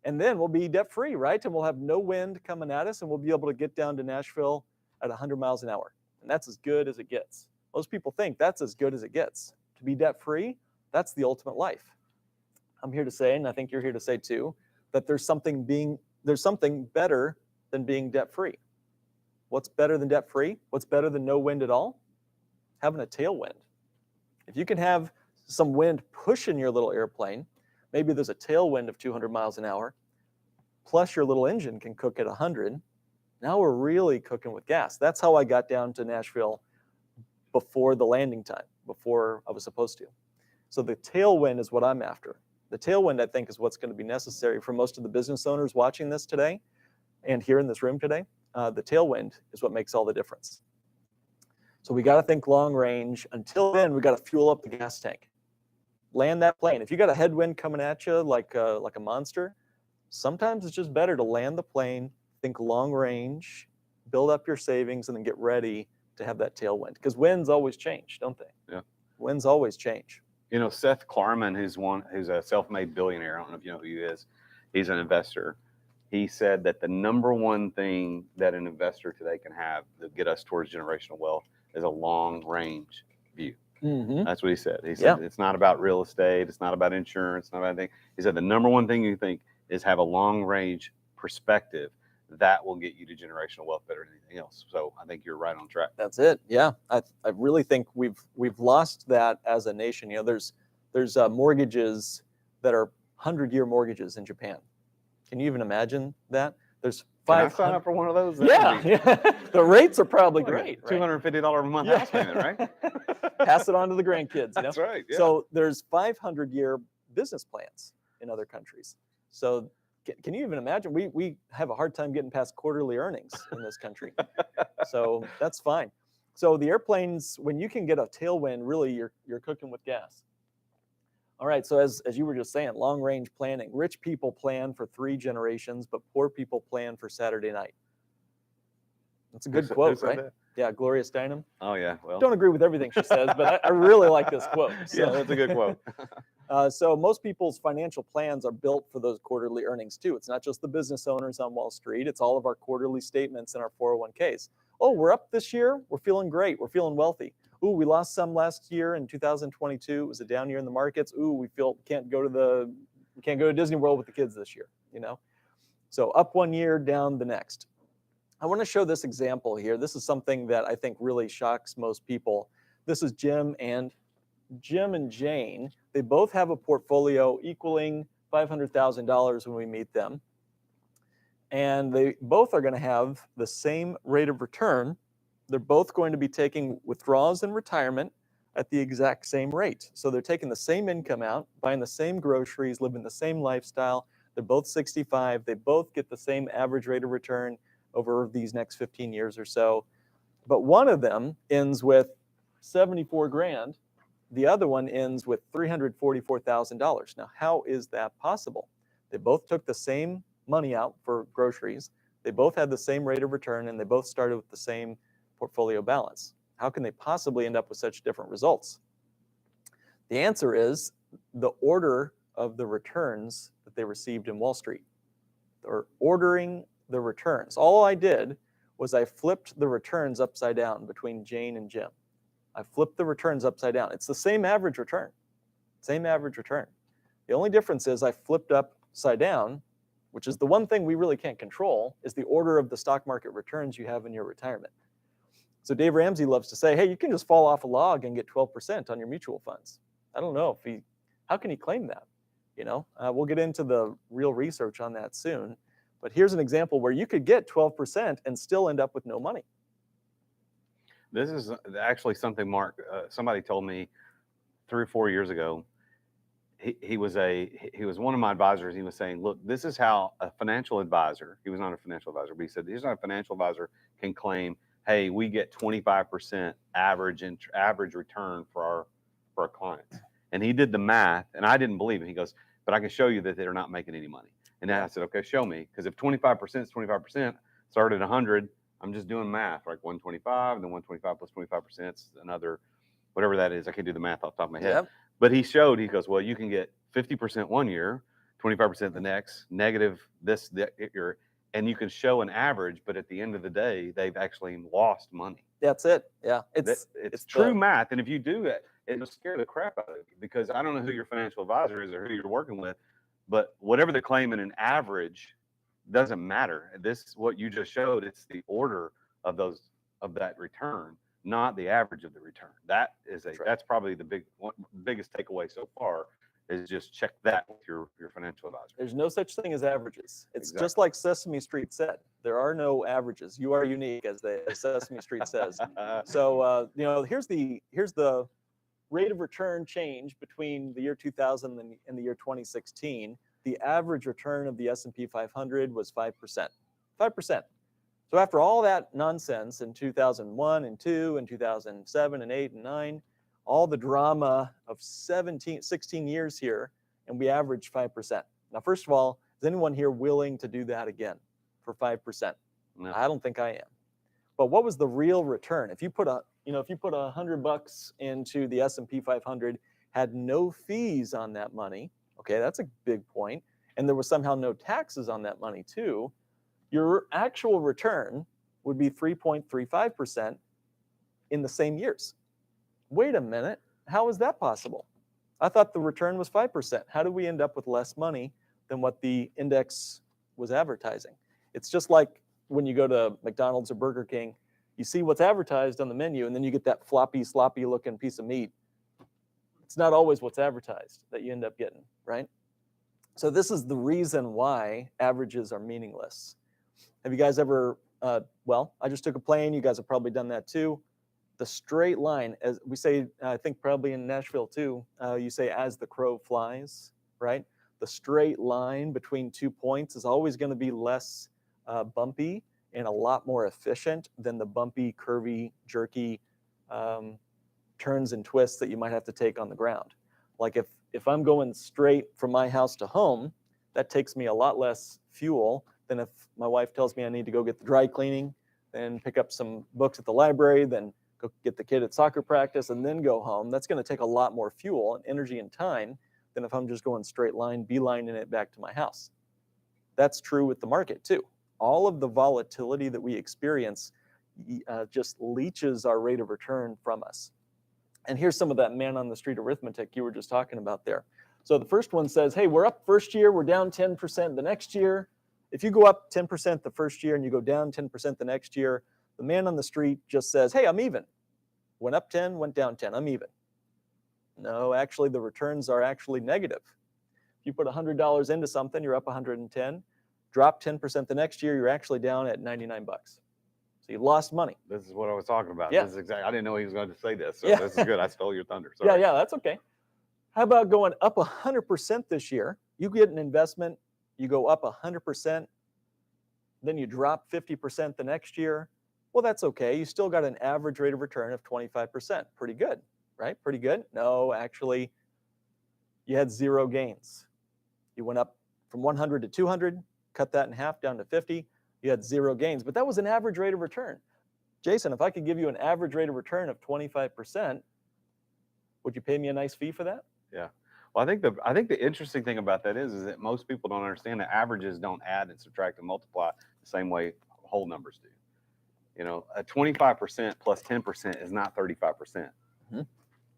And then we'll be debt-free, right? And we'll have no wind coming at us, and we'll be able to get down to Nashville at 100 miles an hour. And that's as good as it gets. Most people think that's as good as it gets. To be debt-free, that's the ultimate life. I'm here to say, and I think you're here to say too, that there's something better than being debt-free. What's better than debt-free? What's better than no wind at all? Having a tailwind. If you can have some wind pushing your little airplane. Maybe there's a tailwind of 200 miles an hour, plus your little engine can cook at 100. Now we're really cooking with gas. That's how I got down to Nashville before the landing time, before I was supposed to. So the tailwind is what I'm after. The tailwind, I think, is what's going to be necessary for most of the business owners watching this today and here in this room today. The tailwind is what makes all the difference. So we got to think long range. Until then, we got to fuel up the gas tank. Land that plane. If you got a headwind coming at you like a monster, sometimes it's just better to land the plane, think long range, build up your savings, and then get ready to have that tailwind. Because winds always change, don't they? Yeah. Winds always change. You know, Seth Klarman, who's a self-made billionaire. I don't know if you know who he is. He's an investor. He said that the number one thing that an investor today can have to get us towards generational wealth is a long range view. Mm-hmm. That's what he said. He said it's not about real estate. It's not about insurance. Not about anything. He said the number one thing you think is have a long range perspective. That will get you to generational wealth better than anything else. So I think you're right on track. That's it. Yeah, I really think we've lost that as a nation. You know, there's mortgages that are 100-year mortgages in Japan. Can you even imagine that? There's Can I sign up for one of those? Yeah. The rates are probably great. $250 a month house payment, right? Pass it on to the grandkids. You know? That's right. Yeah. So there's 500-year business plans in other countries. So can you even imagine? We have a hard time getting past quarterly earnings in this country. So that's fine. So the airplanes, when you can get a tailwind, really you're cooking with gas. All right, so as you were just saying, long range planning. Rich people plan for 3 generations, but poor people plan for Saturday night. That's a good quote, right? That? Yeah, Gloria Steinem. Oh yeah. Well, Don't agree with everything she says, but I really like this quote. So. Yeah, that's a good quote. So most people's financial plans are built for those quarterly earnings too. It's not just the business owners on Wall Street. It's all of our quarterly statements in our 401ks. Oh, we're up this year. We're feeling great. We're feeling wealthy. Ooh, we lost some last year in 2022. It was a down year in the markets. Ooh, we can't go to Disney World with the kids this year, you know? So up one year, down the next. I want to show this example here. This is something that I think really shocks most people. This is Jim and Jane. They both have a portfolio equaling $500,000 when we meet them. And they both are going to have the same rate of return. They're both going to be taking withdrawals in retirement at the exact same rate. So they're taking the same income out, buying the same groceries, living the same lifestyle. They're both 65. They both get the same average rate of return over these next 15 years or so. But one of them ends with 74 grand. The other one ends with $344,000. Now, how is that possible? They both took the same money out for groceries. They both had the same rate of return, and they both started with the same portfolio balance. How can they possibly end up with such different results? The answer is the order of the returns that they received in Wall Street. They're ordering the returns. All I did was I flipped the returns upside down between Jane and Jim. I flipped the returns upside down. It's the same average return. Same average return. The only difference is I flipped upside down, which is the one thing we really can't control, is the order of the stock market returns you have in your retirement. So Dave Ramsey loves to say, hey, you can just fall off a log and get 12% on your mutual funds. I don't know how can he claim that? You know, we'll get into the real research on that soon. But here's an example where you could get 12% and still end up with no money. This is actually something, Mark, somebody told me 3 or 4 years ago. He was one of my advisors. He was saying, look, this is how a financial advisor, he was not a financial advisor, but he said, here's how a financial advisor can claim, hey, we get 25% average return for our clients. And he did the math, and I didn't believe it. He goes, but I can show you that they're not making any money. And then I said, okay, show me. Because if 25% is 25%, started at 100, I'm just doing math, like 125, and then 125 plus 25% is another, whatever that is. I can't do the math off the top of my head. Yep. But he goes, well, you can get 50% one year, 25% the next, negative this year, and you can show an average, but at the end of the day, they've actually lost money. That's it. Yeah. It's true math. And if you do it, it'll scare the crap out of you, because I don't know who your financial advisor is or who you're working with, but whatever they're claiming an average doesn't matter. This, what you just showed, it's the order of that return not the average of the return. That's right. That's probably the biggest takeaway so far is just check that with your financial advisor. There's no such thing as averages. It's Exactly. just like Sesame Street said. There are no averages. You are unique, as Sesame Street says. So here's the rate of return change between the year 2000 and the year 2016. The average return of the S&P 500 was 5%. 5%. So after all that nonsense in 2001 and 2 and 2007 and 8 and 9, all the drama of 16 years here, and we averaged 5%. Now, first of all, is anyone here willing to do that again for 5%? No. I don't think I am. But what was the real return? If you put $100 into the S&P 500, had no fees on that money, okay, that's a big point, and there was somehow no taxes on that money too, your actual return would be 3.35% in the same years. Wait a minute, how is that possible? I thought the return was 5%. How did we end up with less money than what the index was advertising? It's just like when you go to McDonald's or Burger King, you see what's advertised on the menu, and then you get that floppy, sloppy looking piece of meat. It's not always what's advertised that you end up getting, right? So this is the reason why averages are meaningless. Have you guys ever, I just took a plane. You guys have probably done that too. The straight line, as we say, I think probably in Nashville too, you say as the crow flies, right? The straight line between 2 points is always going to be less bumpy and a lot more efficient than the bumpy, curvy, jerky turns and twists that you might have to take on the ground. Like if I'm going straight from my house to home, that takes me a lot less fuel than if my wife tells me I need to go get the dry cleaning, then pick up some books at the library, then go get the kid at soccer practice, and then go home. That's going to take a lot more fuel and energy and time than if I'm just going straight line, beelining it back to my house. That's true with the market too. All of the volatility that we experience just leaches our rate of return from us. And here's some of that man on the street arithmetic you were just talking about there. So the first one says, hey, we're up first year, we're down 10% the next year. If you go up 10% the first year and you go down 10% the next year, the man on the street just says, hey, I'm even. Went up 10, went down 10, I'm even. No, actually, the returns are actually negative. If you put $100 into something, you're up 110. Drop 10% the next year, you're actually down at 99 bucks. So you lost money. This is what I was talking about. Yeah. This is exactly. I didn't know he was going to say this. So Yeah. This is good. I stole your thunder. Sorry. Yeah, that's okay. How about going up 100% this year? You get an investment, you go up 100%, then you drop 50% the next year. Well, that's okay. You still got an average rate of return of 25%. Pretty good, right? Pretty good. No, actually, you had zero gains. You went up from 100 to 200, cut that in half down to 50. You had zero gains, but that was an average rate of return. Jason, if I could give you an average rate of return of 25%, would you pay me a nice fee for that? Yeah. Well, I think the interesting thing about that is that most people don't understand that averages don't add and subtract and multiply the same way whole numbers do. You know, a 25% plus 10% is not 35%. Mm-hmm.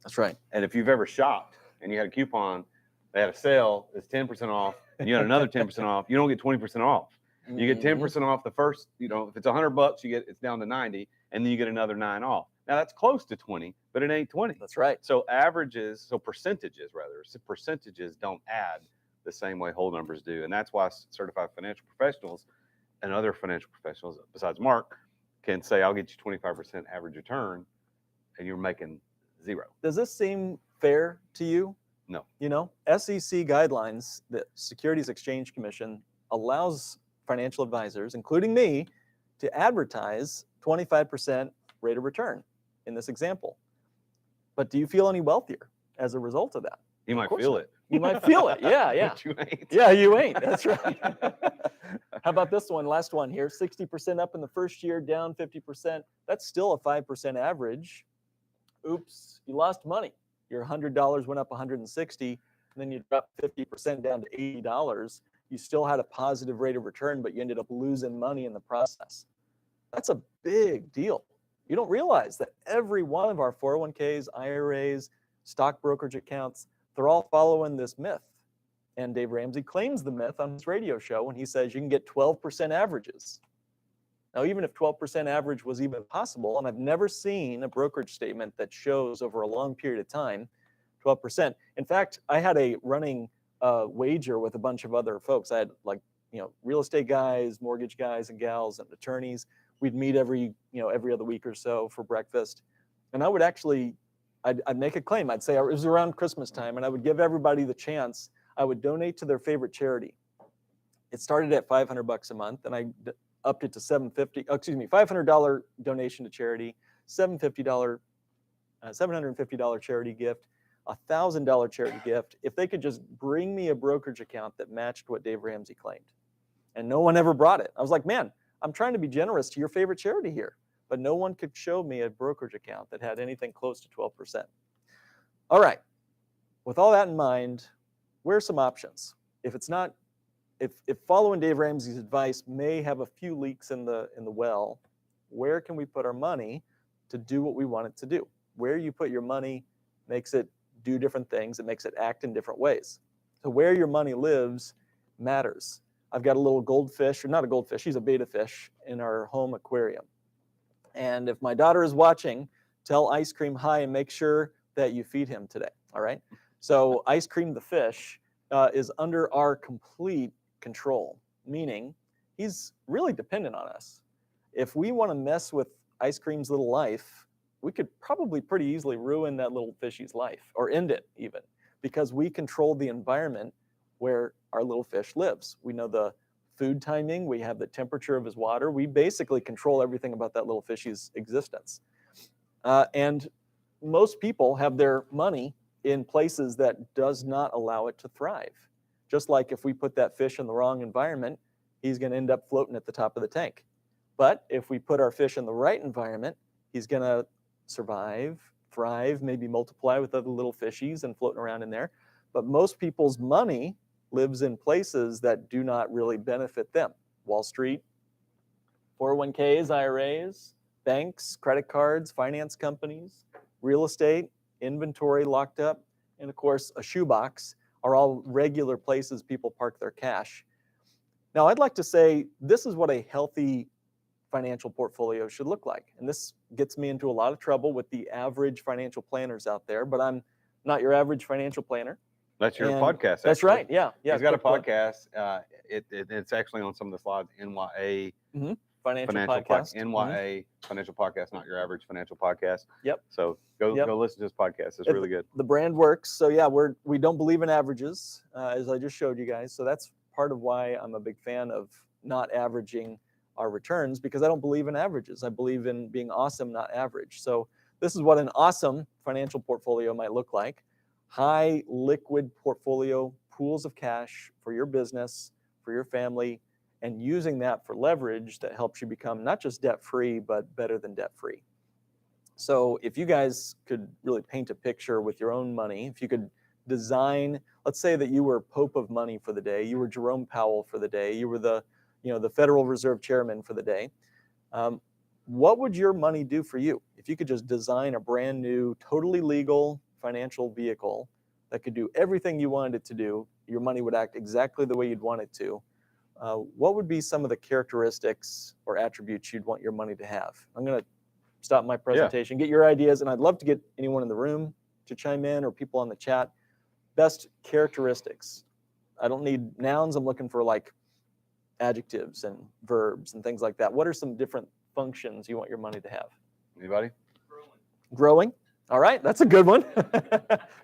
That's right. And if you've ever shopped and you had a coupon, they had a sale, it's 10% off, and you had another 10% off, you don't get 20% off. You get 10% off the first, if it's $100, it's down to 90, and then you get another 9 off. Now that's close to 20, but it ain't 20. That's right. So percentages don't add the same way whole numbers do. And that's why certified financial professionals and other financial professionals besides Mark can say, I'll get you 25% average return, and you're making zero. Does this seem fair to you? No. SEC guidelines, the Securities Exchange Commission allows financial advisors, including me, to advertise 25% rate of return in this example. But do you feel any wealthier as a result of that? You might feel it. You might feel it. Yeah. But you ain't. Yeah, you ain't. That's right. How about this one? Last one here. 60% up in the first year, down 50%. That's still a 5% average. Oops, you lost money. Your $100 went up 160, and then you dropped 50% down to $80. You still had a positive rate of return, but you ended up losing money in the process. That's a big deal. You don't realize that every one of our 401ks, IRAs, stock brokerage accounts, they're all following this myth. And Dave Ramsey claims the myth on his radio show when he says you can get 12% averages. Now, even if 12% average was even possible, and I've never seen a brokerage statement that shows over a long period of time 12%. In fact, I had a running wager with a bunch of other folks. I had real estate guys, mortgage guys and gals, and attorneys. We'd meet every other week or so for breakfast, and I would actually, I'd make a claim. I'd say it was around Christmas time, and I would give everybody the chance. I would donate to their favorite charity. It started at $500 a month, and I upped it to $500 donation to charity, $750 charity gift, $1,000 charity gift, if they could just bring me a brokerage account that matched what Dave Ramsey claimed. And no one ever brought it. I was like, man, I'm trying to be generous to your favorite charity here, but no one could show me a brokerage account that had anything close to 12%. All right, with all that in mind, where are some options? If it's not, if following Dave Ramsey's advice may have a few leaks in the well, where can we put our money to do what we want it to do? Where you put your money makes it do different things. It makes it act in different ways. So where your money lives matters. I've got a little goldfish, or not a goldfish, he's a betta fish in our home aquarium. And if my daughter is watching, tell Ice Cream hi and make sure that you feed him today, all right? So Ice Cream the fish is under our complete control, meaning he's really dependent on us. If we want to mess with Ice Cream's little life, we could probably pretty easily ruin that little fishy's life, or end it even, because we control the environment where our little fish lives. We know the food timing, we have the temperature of his water, we basically control everything about that little fishy's existence. And most people have their money in places that does not allow it to thrive. Just like if we put that fish in the wrong environment, he's going to end up floating at the top of the tank. But if we put our fish in the right environment, he's going to survive, thrive, maybe multiply with other little fishies and floating around in there. But most people's money lives in places that do not really benefit them. Wall Street, 401ks, IRAs, banks, credit cards, finance companies, real estate, inventory locked up, and of course a shoebox are all regular places people park their cash. Now, I'd like to say this is what a healthy financial portfolio should look like. And this gets me into a lot of trouble with the average financial planners out there, but I'm not your average financial planner. That's your And podcast. That's actually. right. Yeah. He's got a quick plug. podcast. It's actually on some of the slides. NYA Financial Podcast. podcast. NYA Financial Podcast, not your average financial podcast. Yep. So go Yep. go listen to his podcast. It's really good. The brand works. So yeah, we don't believe in averages, as I just showed you guys. So that's part of why I'm a big fan of not averaging our returns, because I don't believe in averages. I believe in being awesome, not average. So this is what an awesome financial portfolio might look like. High liquid portfolio, pools of cash for your business, for your family, and using that for leverage that helps you become not just debt-free, but better than debt-free. So if you guys could really paint a picture with your own money, if you could design, let's say that you were Pope of money for the day, you were Jerome Powell for the day, you were the Federal Reserve Chairman for the day, what would your money do for you? If you could just design a brand new, totally legal financial vehicle that could do everything you wanted it to do, your money would act exactly the way you'd want it to. What would be some of the characteristics or attributes you'd want your money to have? I'm going to stop my presentation, get your ideas, and I'd love to get anyone in the room to chime in or people on the chat. Best characteristics. I don't need nouns. I'm looking for like adjectives and verbs and things like that. What are some different functions you want your money to have? Anybody? Growing. All right, that's a good one.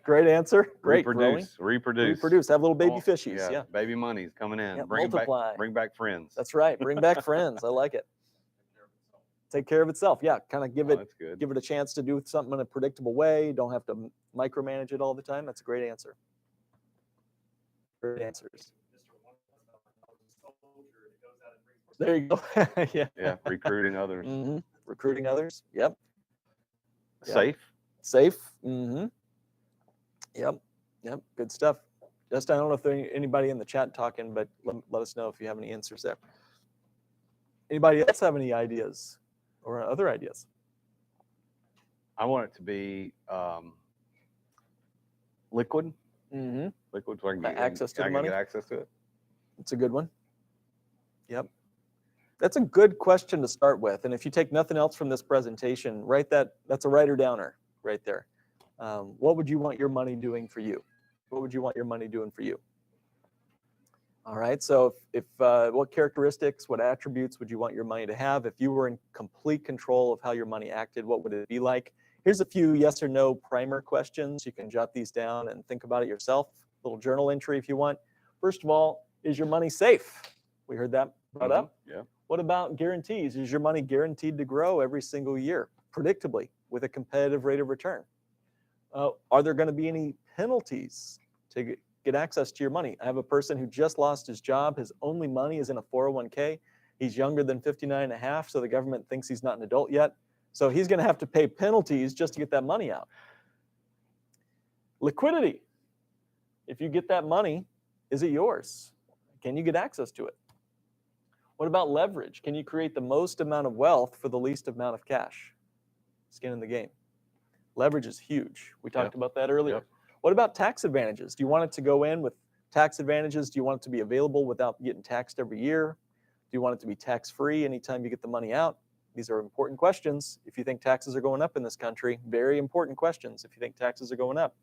Great answer. Great. Reproduce. Reproduce. Have little baby fishies. Yeah. Baby money's coming in. Yeah, Bring multiply. Bring back friends. That's right. Bring back friends. I like it. Take care of itself. Yeah. Kind of give That's good. it a chance to do something in a predictable way. Don't have to micromanage it all the time. That's a great answer. Great answers. There you go. Yeah. Yeah. Recruiting others. Mm-hmm. Recruiting others. Yep. Safe. Safe. Mm-hmm. Yep. Good stuff. Just, I don't know if there's anybody in the chat talking, but let us know if you have any answers there. Anybody else have any ideas or other ideas? I want it to be liquid. Mm-hmm. Liquid, so I can Access to the I can money? get access to it. It's a good one. Yep. That's a good question to start with. And if you take nothing else from this presentation, that's a writer downer right there. What would you want your money doing for you? What would you want your money doing for you? All right, so what characteristics, what attributes would you want your money to have? If you were in complete control of how your money acted, what would it be like? Here's a few yes or no primer questions. You can jot these down and think about it yourself. A little journal entry if you want. First of all, is your money safe? We heard that brought up. Yeah. What about guarantees? Is your money guaranteed to grow every single year, predictably, with a competitive rate of return? Are there going to be any penalties to get access to your money? I have a person who just lost his job. His only money is in a 401k. He's younger than 59 and a half, so the government thinks he's not an adult yet. So he's going to have to pay penalties just to get that money out. Liquidity. If you get that money, is it yours? Can you get access to it? What about leverage? Can you create the most amount of wealth for the least amount of cash? Skin in the game. Leverage is huge. We talked about that earlier. Yep. What about tax advantages? Do you want it to go in with tax advantages? Do you want it to be available without getting taxed every year? Do you want it to be tax-free anytime you get the money out? These are important questions. If you think taxes are going up in this country, very important questions if you think taxes are going up.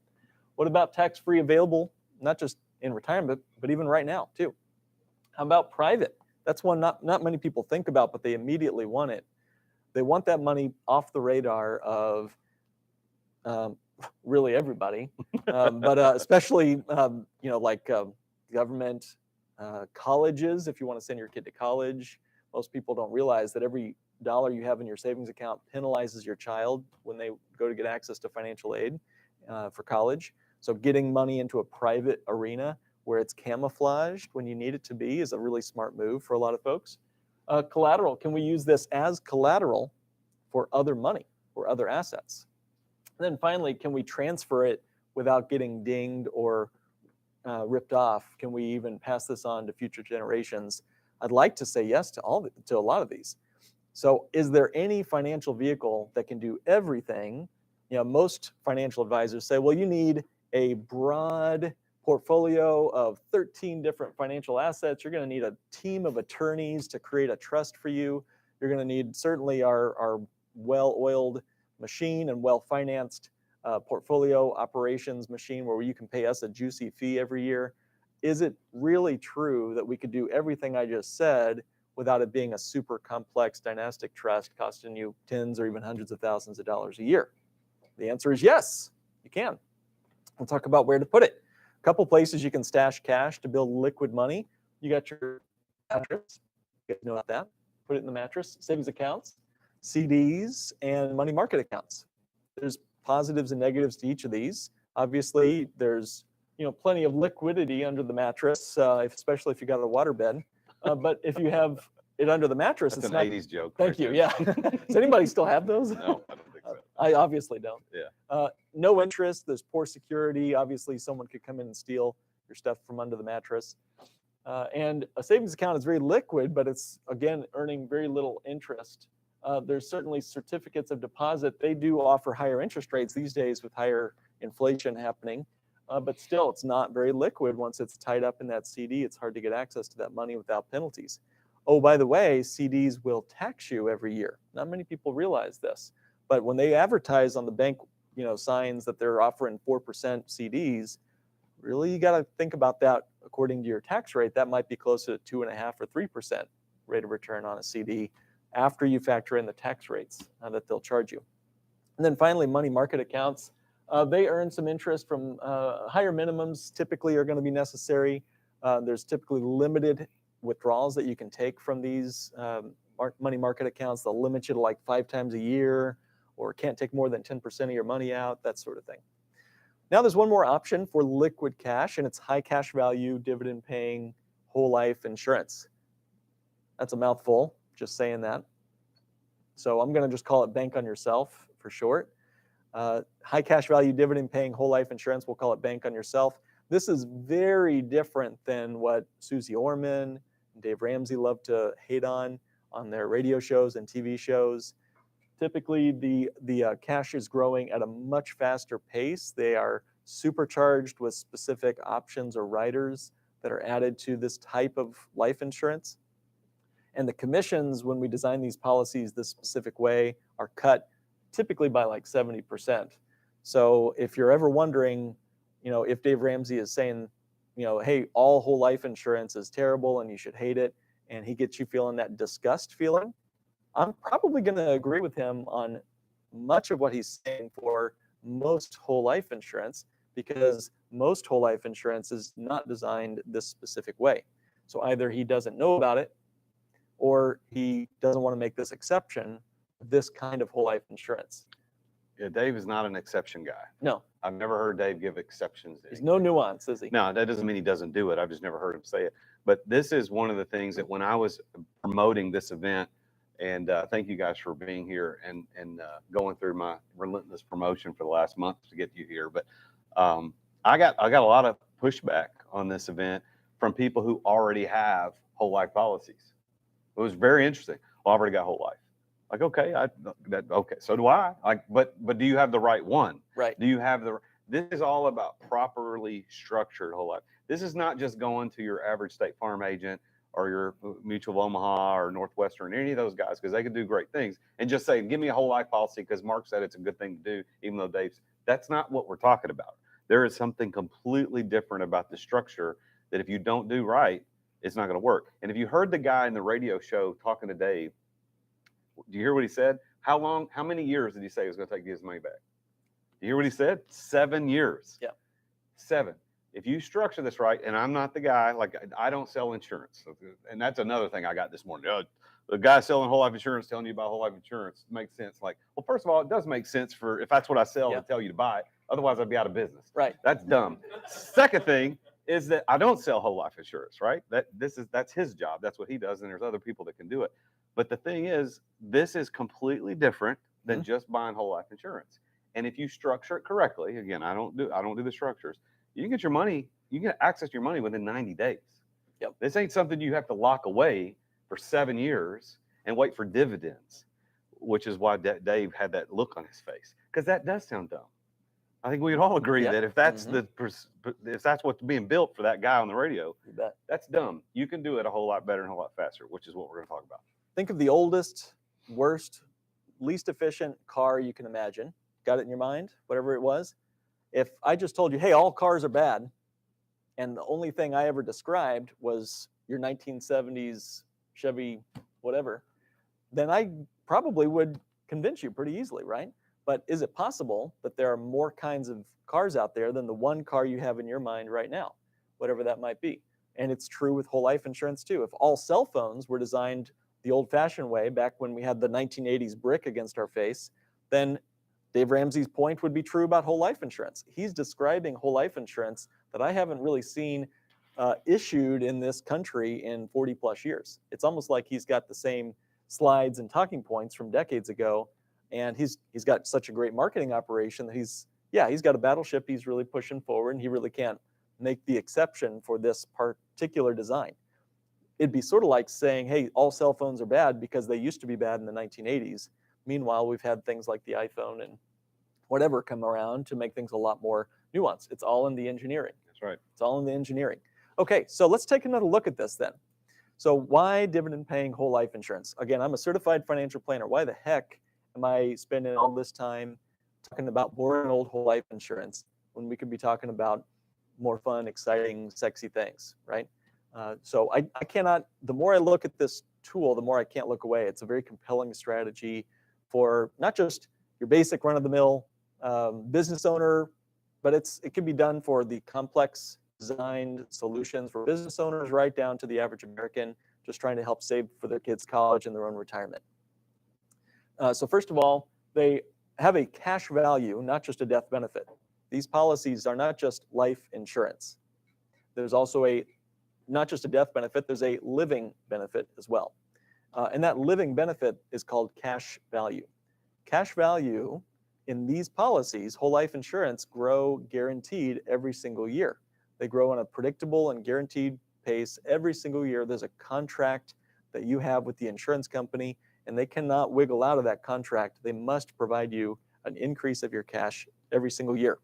What about tax-free available, not just in retirement, but even right now too? How about private? That's one not many people think about, but they immediately want it. They want that money off the radar of really everybody, but especially like government, colleges. If you want to send your kid to college, most people don't realize that every dollar you have in your savings account penalizes your child when they go to get access to financial aid for college. So getting money into a private arena where it's camouflaged when you need it to be is a really smart move for a lot of folks. Collateral, can we use this as collateral for other money or other assets? And then finally, can we transfer it without getting dinged or ripped off? Can we even pass this on to future generations? I'd like to say yes to a lot of these. So is there any financial vehicle that can do everything? Most financial advisors say, well, you need a broad portfolio of 13 different financial assets. You're going to need a team of attorneys to create a trust for you. You're going to need certainly our well-oiled machine and well-financed portfolio operations machine where you can pay us a juicy fee every year. Is it really true that we could do everything I just said without it being a super complex dynastic trust costing you tens or even hundreds of thousands of dollars a year? The answer is yes, you can. We'll talk about where to put it. A couple places you can stash cash to build liquid money. You got your mattress. You guys know about that. Put it in the mattress. Savings accounts, CDs, and money market accounts. There's positives and negatives to each of these. Obviously, there's plenty of liquidity under the mattress, especially if you got a waterbed. But if you have it under the mattress, That's it's an not. 80s joke. Thank you. Yeah. Does anybody still have those? No, I don't think so. I obviously don't. Yeah. No interest. There's poor security. Obviously, someone could come in and steal your stuff from under the mattress. And a savings account is very liquid, but it's, again, earning very little interest. There's certainly certificates of deposit. They do offer higher interest rates these days with higher inflation happening. But still, it's not very liquid. Once it's tied up in that CD, it's hard to get access to that money without penalties. Oh, by the way, CDs will tax you every year. Not many people realize this. But when they advertise on the bank, signs that they're offering 4% CDs, really you got to think about that according to your tax rate. That might be closer to 2.5 or 3% rate of return on a CD after you factor in the tax rates that they'll charge you. And then finally, money market accounts. They earn some interest from higher minimums typically are going to be necessary. There's typically limited withdrawals that you can take from these money market accounts. They'll limit you to like 5 times a year, or can't take more than 10% of your money out, that sort of thing. Now there's one more option for liquid cash, and it's high cash value, dividend paying, whole life insurance. That's a mouthful, just saying that. So I'm going to just call it bank on yourself for short. High cash value, dividend paying, whole life insurance, we'll call it bank on yourself. This is very different than what Susie Orman and Dave Ramsey love to hate on their radio shows and TV shows. Typically, the cash is growing at a much faster pace. They are supercharged with specific options or riders that are added to this type of life insurance. And the commissions, when we design these policies this specific way, are cut typically by like 70%. So if you're ever wondering, if Dave Ramsey is saying, hey, all whole life insurance is terrible and you should hate it, and he gets you feeling that disgust feeling, I'm probably going to agree with him on much of what he's saying for most whole life insurance, because most whole life insurance is not designed this specific way. So either he doesn't know about it, or he doesn't want to make this exception, this kind of whole life insurance. Yeah, Dave is not an exception guy. No, I've never heard Dave give exceptions. there's no nuance, is he? No, that doesn't mean he doesn't do it. I've just never heard him say it. But this is one of the things that when I was promoting this event, and thank you guys for being here and going through my relentless promotion for the last month to get you here. But I got a lot of pushback on this event from people who already have whole life policies. It was very interesting. Well, I've already got whole life. Like, okay, okay, so do I. Like, but do you have the right one? Right. Do you have this is all about properly structured whole life. This is not just going to your average State Farm agent or your Mutual of Omaha or Northwestern, any of those guys, because they can do great things, and just say, give me a whole life policy because Mark said it's a good thing to do, even though Dave's, that's not what we're talking about. There is something completely different about the structure that if you don't do right, it's not going to work. And if you heard the guy in the radio show talking to Dave, do you hear what he said? How many years did he say it was going to take to get his money back? Do you hear what he said? 7 years. Yeah. 7. If you structure this right, and I'm not the guy, like I don't sell insurance. And that's another thing I got this morning. The guy selling whole life insurance telling you about whole life insurance makes sense. Like, well, first of all, it does make sense for if that's what I sell to tell you to buy it. Otherwise, I'd be out of business. Right. That's dumb. Second thing is that I don't sell whole life insurance, right? That's his job. That's what he does, and there's other people that can do it. But the thing is, this is completely different than just buying whole life insurance. And if you structure it correctly, again, I don't do the structures. You can get your money, you can access your money within 90 days. Yep. This ain't something you have to lock away for 7 years and wait for dividends, which is why Dave had that look on his face, because that does sound dumb. I think we'd all agree that if that's if that's what's being built for that guy on the radio, You bet. that's dumb. You can do it a whole lot better and a whole lot faster, which is what we're going to talk about. Think of the oldest, worst, least efficient car you can imagine. Got it in your mind? Whatever it was. If I just told you, hey, all cars are bad, and the only thing I ever described was your 1970s Chevy whatever, then I probably would convince you pretty easily, right? But is it possible that there are more kinds of cars out there than the one car you have in your mind right now, whatever that might be? And it's true with whole life insurance too. If all cell phones were designed the old-fashioned way, back when we had the 1980s brick against our face, then Dave Ramsey's point would be true about whole life insurance. He's describing whole life insurance that I haven't really seen issued in this country in 40 plus years. It's almost like he's got the same slides and talking points from decades ago, and he's got such a great marketing operation that he's got a battleship he's really pushing forward, and he really can't make the exception for this particular design. It'd be sort of like saying, hey, all cell phones are bad because they used to be bad in the 1980s. Meanwhile, we've had things like the iPhone and whatever come around to make things a lot more nuanced. It's all in the engineering. That's right. It's all in the engineering. Okay, so let's take another look at this then. So why dividend paying whole life insurance? Again, I'm a certified financial planner. Why the heck am I spending all this time talking about boring old whole life insurance when we could be talking about more fun, exciting, sexy things, right? So I cannot, the more I look at this tool, the more I can't look away. It's a very compelling strategy for not just your basic run-of-the-mill business owner, but it can be done for the complex designed solutions for business owners right down to the average American just trying to help save for their kids' college and their own retirement. So first of all, they have a cash value, not just a death benefit. These policies are not just life insurance. There's also not just a death benefit, there's a living benefit as well. And that living benefit is called cash value. Cash value in these policies, whole life insurance, grow guaranteed every single year. They grow on a predictable and guaranteed pace every single year. There's a contract that you have with the insurance company, and they cannot wiggle out of that contract. They must provide you an increase of your cash every single year.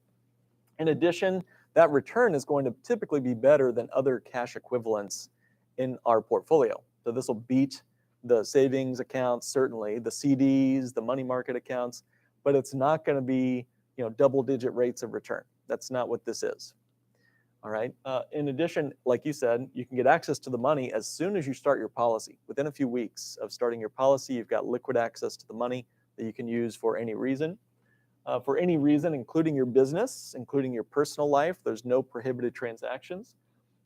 In addition, that return is going to typically be better than other cash equivalents in our portfolio. So this will beat the savings accounts, certainly the CDs, the money market accounts, but it's not going to be, double-digit rates of return. That's not what this is. All right. In addition, like you said, you can get access to the money as soon as you start your policy. Within a few weeks of starting your policy, you've got liquid access to the money that you can use for any reason. Including your business, including your personal life. There's no prohibited transactions.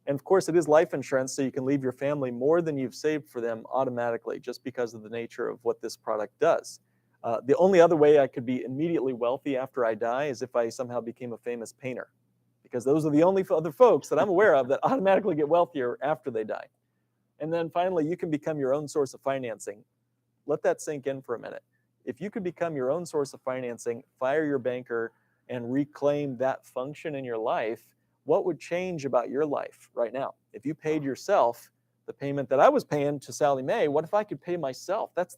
And of course, it is life insurance, so you can leave your family more than you've saved for them automatically just because of the nature of what this product does. The only other way I could be immediately wealthy after I die is if I somehow became a famous painter, because those are the only other folks that I'm aware of that automatically get wealthier after they die. And then finally, you can become your own source of financing. Let that sink in for a minute. If you could become your own source of financing, fire your banker, and reclaim that function in your life, what would change about your life right now? If you paid yourself the payment that I was paying to Sally Mae, what if I could pay myself? That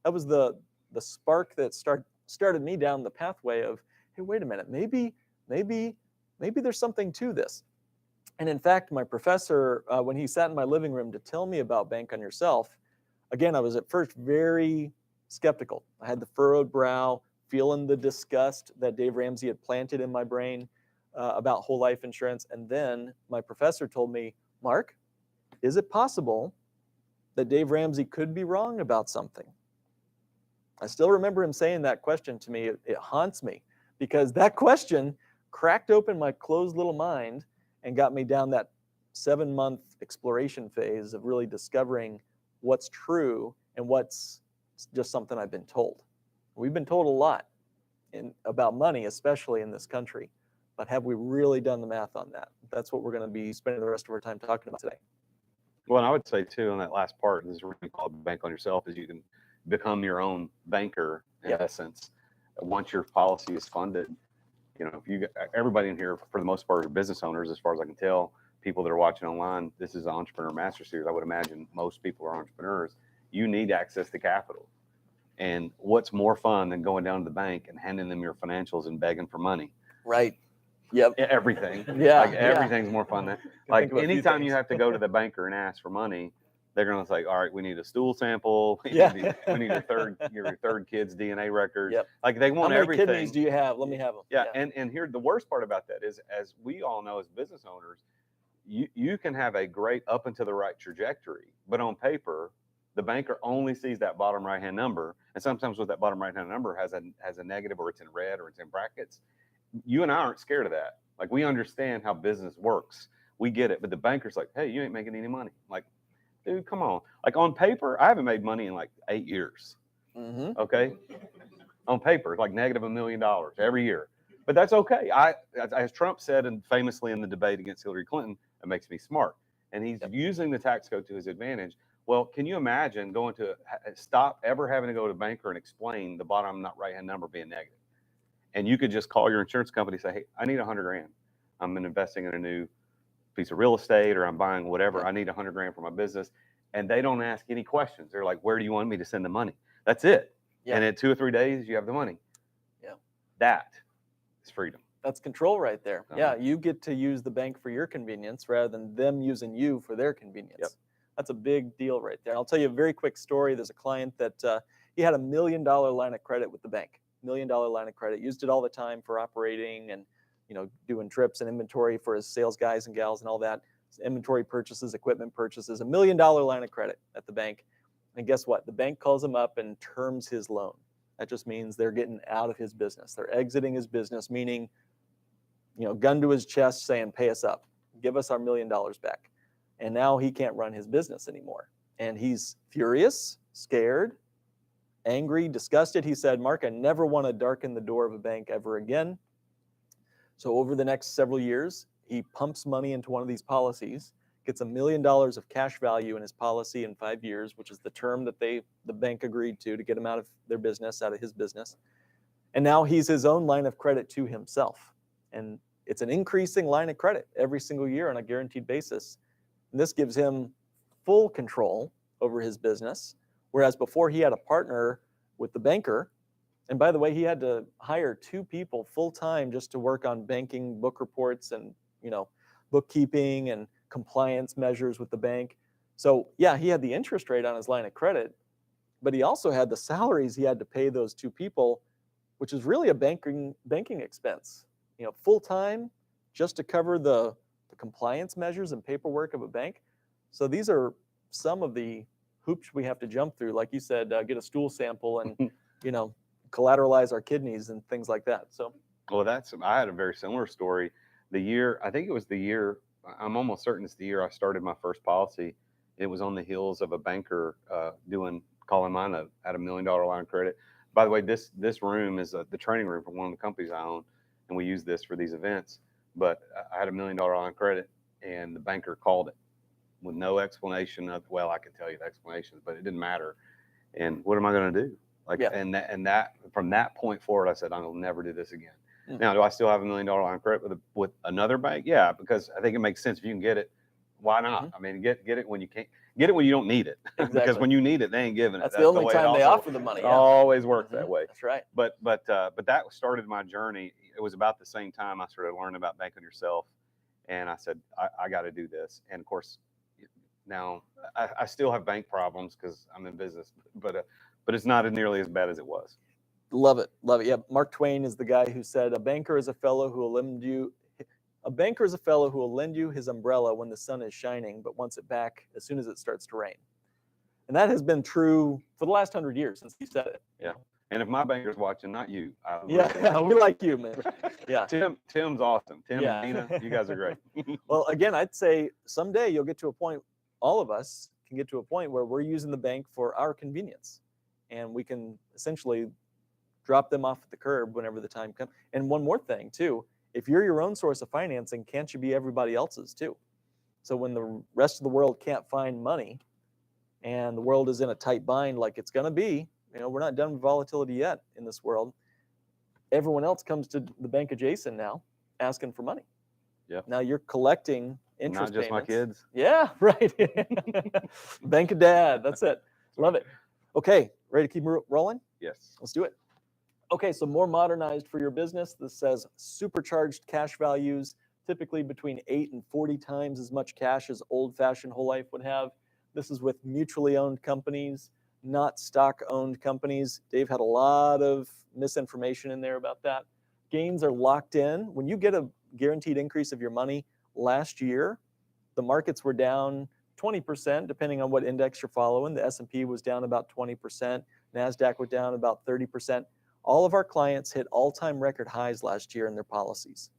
was the spark that started me down the pathway of, hey, wait a minute, maybe there's something to this. And in fact, my professor, when he sat in my living room to tell me about Bank on Yourself, again, I was at first very skeptical. I had the furrowed brow, feeling the disgust that Dave Ramsey had planted in my brain about whole life insurance. And then my professor told me, Mark, is it possible that Dave Ramsey could be wrong about something? I still remember him saying that question to me. It haunts me because that question cracked open my closed little mind and got me down that 7-month exploration phase of really discovering what's true and what's just something I've been told. We've been told a lot about money, especially in this country, but have we really done the math on that? That's what we're going to be spending the rest of our time talking about today. Well, and I would say too, on that last part, this is what we call Bank on Yourself, is you can become your own banker in essence. Once your policy is funded, if everybody in here for the most part are business owners, as far as I can tell, people that are watching online, this is the Entrepreneur Master Series. I would imagine most people are entrepreneurs. You need access to capital. And what's more fun than going down to the bank and handing them your financials and begging for money? Right. Yep. Everything. Yeah. Everything's more fun than anytime you have to go to the banker and ask for money, they're going to say, all right, we need a stool sample. We need your third kid's DNA records. Yep. Like they want everything. How many kidneys do you have? Let me have them. Yeah. And here, the worst part about that is, as we all know as business owners, you can have a great up and to the right trajectory, but on paper, the banker only sees that bottom right-hand number. And sometimes what that bottom right-hand number has a negative, or it's in red, or it's in brackets. You and I aren't scared of that. Like, we understand how business works. We get it. But the banker's like, hey, you ain't making any money. Like, dude, come on. Like, on paper, I haven't made money in like 8 years. Mm-hmm. Okay. On paper, like negative $1 million every year. But that's okay. As Trump said, and famously in the debate against Hillary Clinton, it makes me smart. And he's using the tax code to his advantage. Well, can you imagine going to stop ever having to go to a banker and explain the bottom not right-hand number being negative? And you could just call your insurance company and say, hey, I need $100,000. I'm investing in a new piece of real estate, or I'm buying whatever. I need $100,000 for my business. And they don't ask any questions. They're like, where do you want me to send the money? That's it. Yeah. And in 2 or 3 days, you have the money. Yeah. That is freedom. That's control right there. Yeah. You get to use the bank for your convenience rather than them using you for their convenience. Yep. That's a big deal right there. I'll tell you a very quick story. There's a client that he had $1 million line of credit with the bank. $1 million line of credit, used it all the time for operating and doing trips and inventory for his sales guys and gals and all that. Inventory purchases, equipment purchases, $1 million line of credit at the bank. And guess what? The bank calls him up and terms his loan. That just means they're getting out of his business. They're exiting his business, meaning, gun to his chest saying, pay us up, give us our $1 million back. And now he can't run his business anymore. And he's furious, scared, angry, disgusted. He said, Mark, I never want to darken the door of a bank ever again. So over the next several years, he pumps money into one of these policies, gets $1 million of cash value in his policy in 5 years, which is the term that the bank agreed to get him out of their business, out of his business. And now he's his own line of credit to himself. And it's an increasing line of credit every single year on a guaranteed basis. And this gives him full control over his business, whereas before he had a partner with the banker. And by the way, he had to hire 2 people full-time just to work on banking book reports and, bookkeeping and compliance measures with the bank. So yeah, he had the interest rate on his line of credit, but he also had the salaries he had to pay those two people, which is really a banking expense. You know, full time just to cover the compliance measures and paperwork of a bank. So these are some of the hoops we have to jump through. Like you said, get a stool sample and collateralize our kidneys and things like that. So, well, I had a very similar story. I think it was the year, I'm almost certain it's the year I started my first policy. It was on the heels of a banker calling mine at $1 million line of credit. By the way, this room is the training room for one of the companies I own, and we use this for these events. But I had $1 million line of credit, and the banker called it with no explanation of, well, I can tell you the explanations, but it didn't matter. And what am I going to do? And that from that point forward, I said, I will never do this again. Mm-hmm. Now, do I still have $1 million line of credit with another bank? Yeah, because I think it makes sense. If you can get it, why not? Mm-hmm. I mean, get it when you can't. Get it when you don't need it. Exactly. Because when you need it, they ain't giving it. That's the only time they offer the money. Yeah. Always works that way. That's right. But that started my journey. It was about the same time I started learning about banking yourself, and I said I got to do this. And of course, now I still have bank problems because I'm in business, but it's not nearly as bad as it was. Love it. Yeah, Mark Twain is the guy who said, a banker is a fellow who will lend you his umbrella when the sun is shining, but wants it back as soon as it starts to rain. And that has been true for the last 100 years since he said it. Yeah. And if my banker's watching, not you. Yeah, we like you, man. Yeah. Tim's awesome. Tim and Dina, you guys are great. Well, again, I'd say someday you'll get to a point, all of us can get to a point where we're using the bank for our convenience. And we can essentially drop them off at the curb whenever the time comes. And one more thing, too. If you're your own source of financing, can't you be everybody else's too? So when the rest of the world can't find money and the world is in a tight bind like it's going to be, we're not done with volatility yet in this world. Everyone else comes to the bank adjacent now asking for money. Yeah. Now you're collecting interest Not just payments. my kids. Yeah, right. Bank of Dad. That's it. Love it. Okay, ready to keep rolling? Yes. Let's do it. Okay, so more modernized for your business. This says supercharged cash values, typically between 8 and 40 times as much cash as old-fashioned whole life would have. This is with mutually owned companies, not stock-owned companies. Dave had a lot of misinformation in there about that. Gains are locked in. When you get a guaranteed increase of your money last year, the markets were down 20%, depending on what index you're following. The S&P was down about 20%. NASDAQ went down about 30%. All of our clients hit all-time record highs last year in their policies.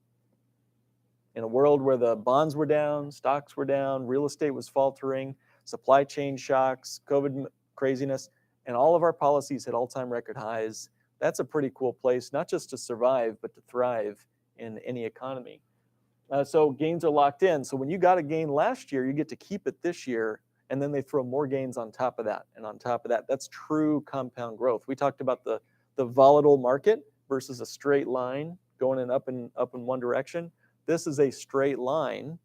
In a world where the bonds were down, stocks were down, real estate was faltering, supply chain shocks, COVID craziness, and all of our policies hit all-time record highs. That's a pretty cool place, not just to survive, but to thrive in any economy. So gains are locked in. So when you got a gain last year, you get to keep it this year, and then they throw more gains on top of that. And on top of that, that's true compound growth. We talked about the volatile market versus a straight line going up in one direction. This is a straight line,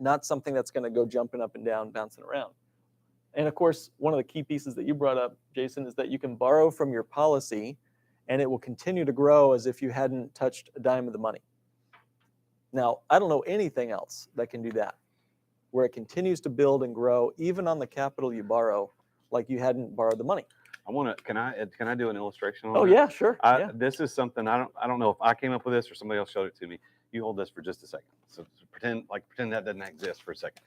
not something that's going to go jumping up and down, bouncing around. And of course, one of the key pieces that you brought up, Jason, is that you can borrow from your policy and it will continue to grow as if you hadn't touched a dime of the money. Now, I don't know anything else that can do that, where it continues to build and grow, even on the capital you borrow, like you hadn't borrowed the money. Can I do an illustration on that? Yeah, sure. This is something I don't know if I came up with this or somebody else showed it to me. You hold this for just a second. So pretend that doesn't exist for a second.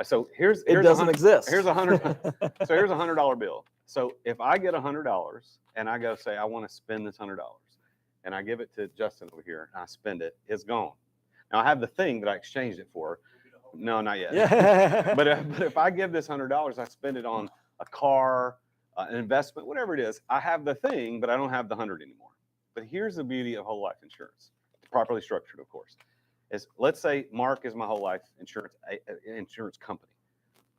So here's it doesn't exist. Here's $100. So here's $100 bill. So if I get $100 and I go say I want to spend this $100 and I give it to Justin over here and I spend it, it's gone. Now I have the thing that I exchanged it for. No, not yet. Yeah. but if I give this $100, I spend it on a car, an investment, whatever it is. I have the thing, but I don't have the 100 anymore. But here's the beauty of whole life insurance, properly structured, of course. Is let's say Mark is my whole life insurance company.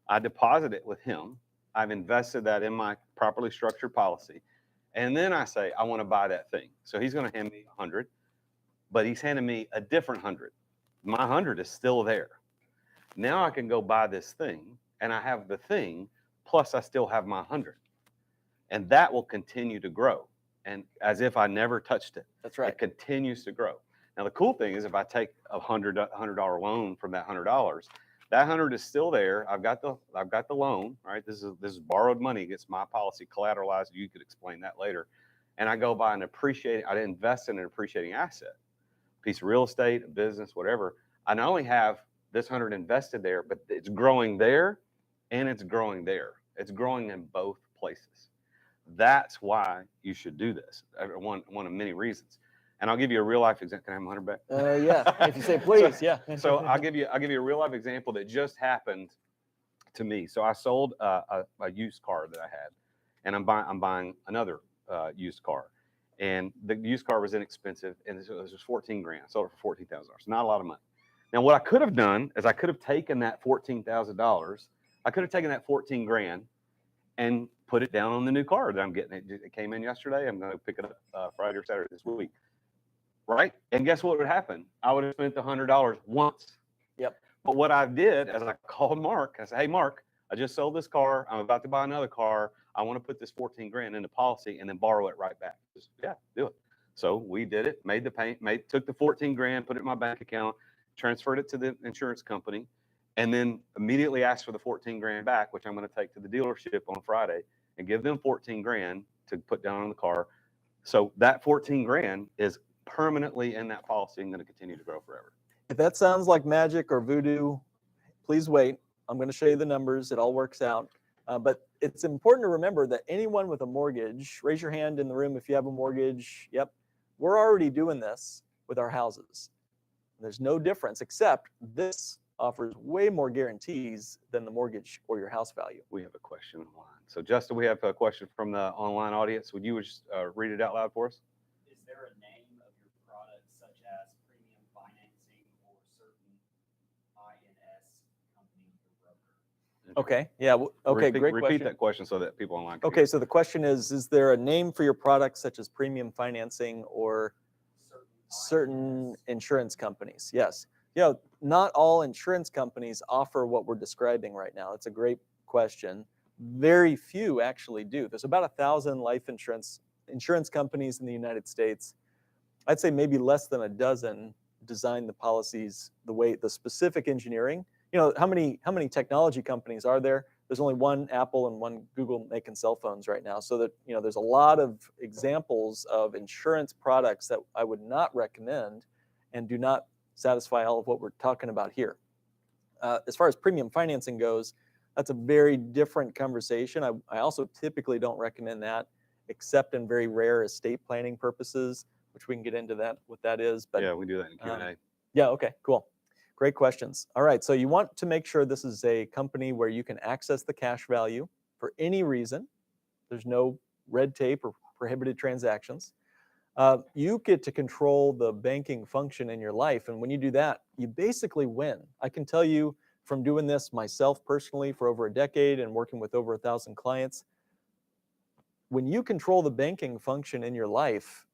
I deposit it with him. I've invested that in my properly structured policy, and then I say I want to buy that thing. So he's going to hand me 100, but he's handing me a different 100. My 100 is still there. Now I can go buy this thing, and I have the thing, plus I still have my 100. And that will continue to grow. And as if I never touched it. That's right. It continues to grow. Now, the cool thing is if I take a $100 loan from that $100, That 100 is still there. I've got the loan, right? This is borrowed money against my policy, collateralized. You could explain that later. And I go buy I invest in an appreciating asset, piece of real estate, a business, whatever. I not only have this 100 invested there, but it's growing there and it's growing there. It's growing in both places. That's why you should do this. One of many reasons. And I'll give you a real life example. Can I have 100 back? Yeah, if you say please, yeah. So I'll give you a real life example that just happened to me. So I sold a used car that I had, and I'm buying another used car, and the used car was inexpensive, and it was just 14 grand. I sold it for $14,000. Not a lot of money. Now what I could have done is I could have taken that $14,000. I could have taken that 14 grand and put it down on the new car that I'm getting. It came in yesterday. I'm going to pick it up Friday or Saturday this week. Right? And guess what would happen? I would have spent the $100 once. Yep. But what I did is I called Mark. I said, hey, Mark, I just sold this car. I'm about to buy another car. I want to put this 14 grand into policy and then borrow it right back. Just, yeah, do it. So we did it, made the payment, took the 14 grand, put it in my bank account, transferred it to the insurance company, and then immediately asked for the 14 grand back, which I'm going to take to the dealership on Friday and give them 14 grand to put down on the car. So that 14 grand is permanently in that policy and going to continue to grow forever. If that sounds like magic or voodoo, please wait. I'm going to show you the numbers. It all works out. But it's important to remember that anyone with a mortgage, raise your hand in the room if you have a mortgage. Yep. We're already doing this with our houses. There's no difference, except this offers way more guarantees than the mortgage or your house value. We have a question online. So Justin, we have a question from the online audience. Would you just read it out loud for us? Is there a name of your product such as premium financing or certain INS company or broker? Okay. Yeah. Okay. Great Repeat question. that question so that people online can Okay. So the question is there a name for your product such as premium financing or certain insurance companies? Yes. Not all insurance companies offer what we're describing right now. It's a great question. Very few actually do. There's about 1,000 life insurance companies in the United States. I'd say maybe less than a dozen design the policies the specific engineering. How many technology companies are there? There's only one Apple and one Google making cell phones right now. So that, there's a lot of examples of insurance products that I would not recommend and do not satisfy all of what we're talking about here. As far as premium financing goes, that's a very different conversation. I also typically don't recommend that, except in very rare estate planning purposes, which we can get into what that is. But yeah, we do that in Q&A. Yeah, okay, cool. Great questions. All right, so you want to make sure this is a company where you can access the cash value for any reason. There's no red tape or prohibited transactions. You get to control the banking function in your life. And when you do that, you basically win. I can tell you from doing this myself personally for over a decade and working with over 1,000 clients, when you control the banking function in your life,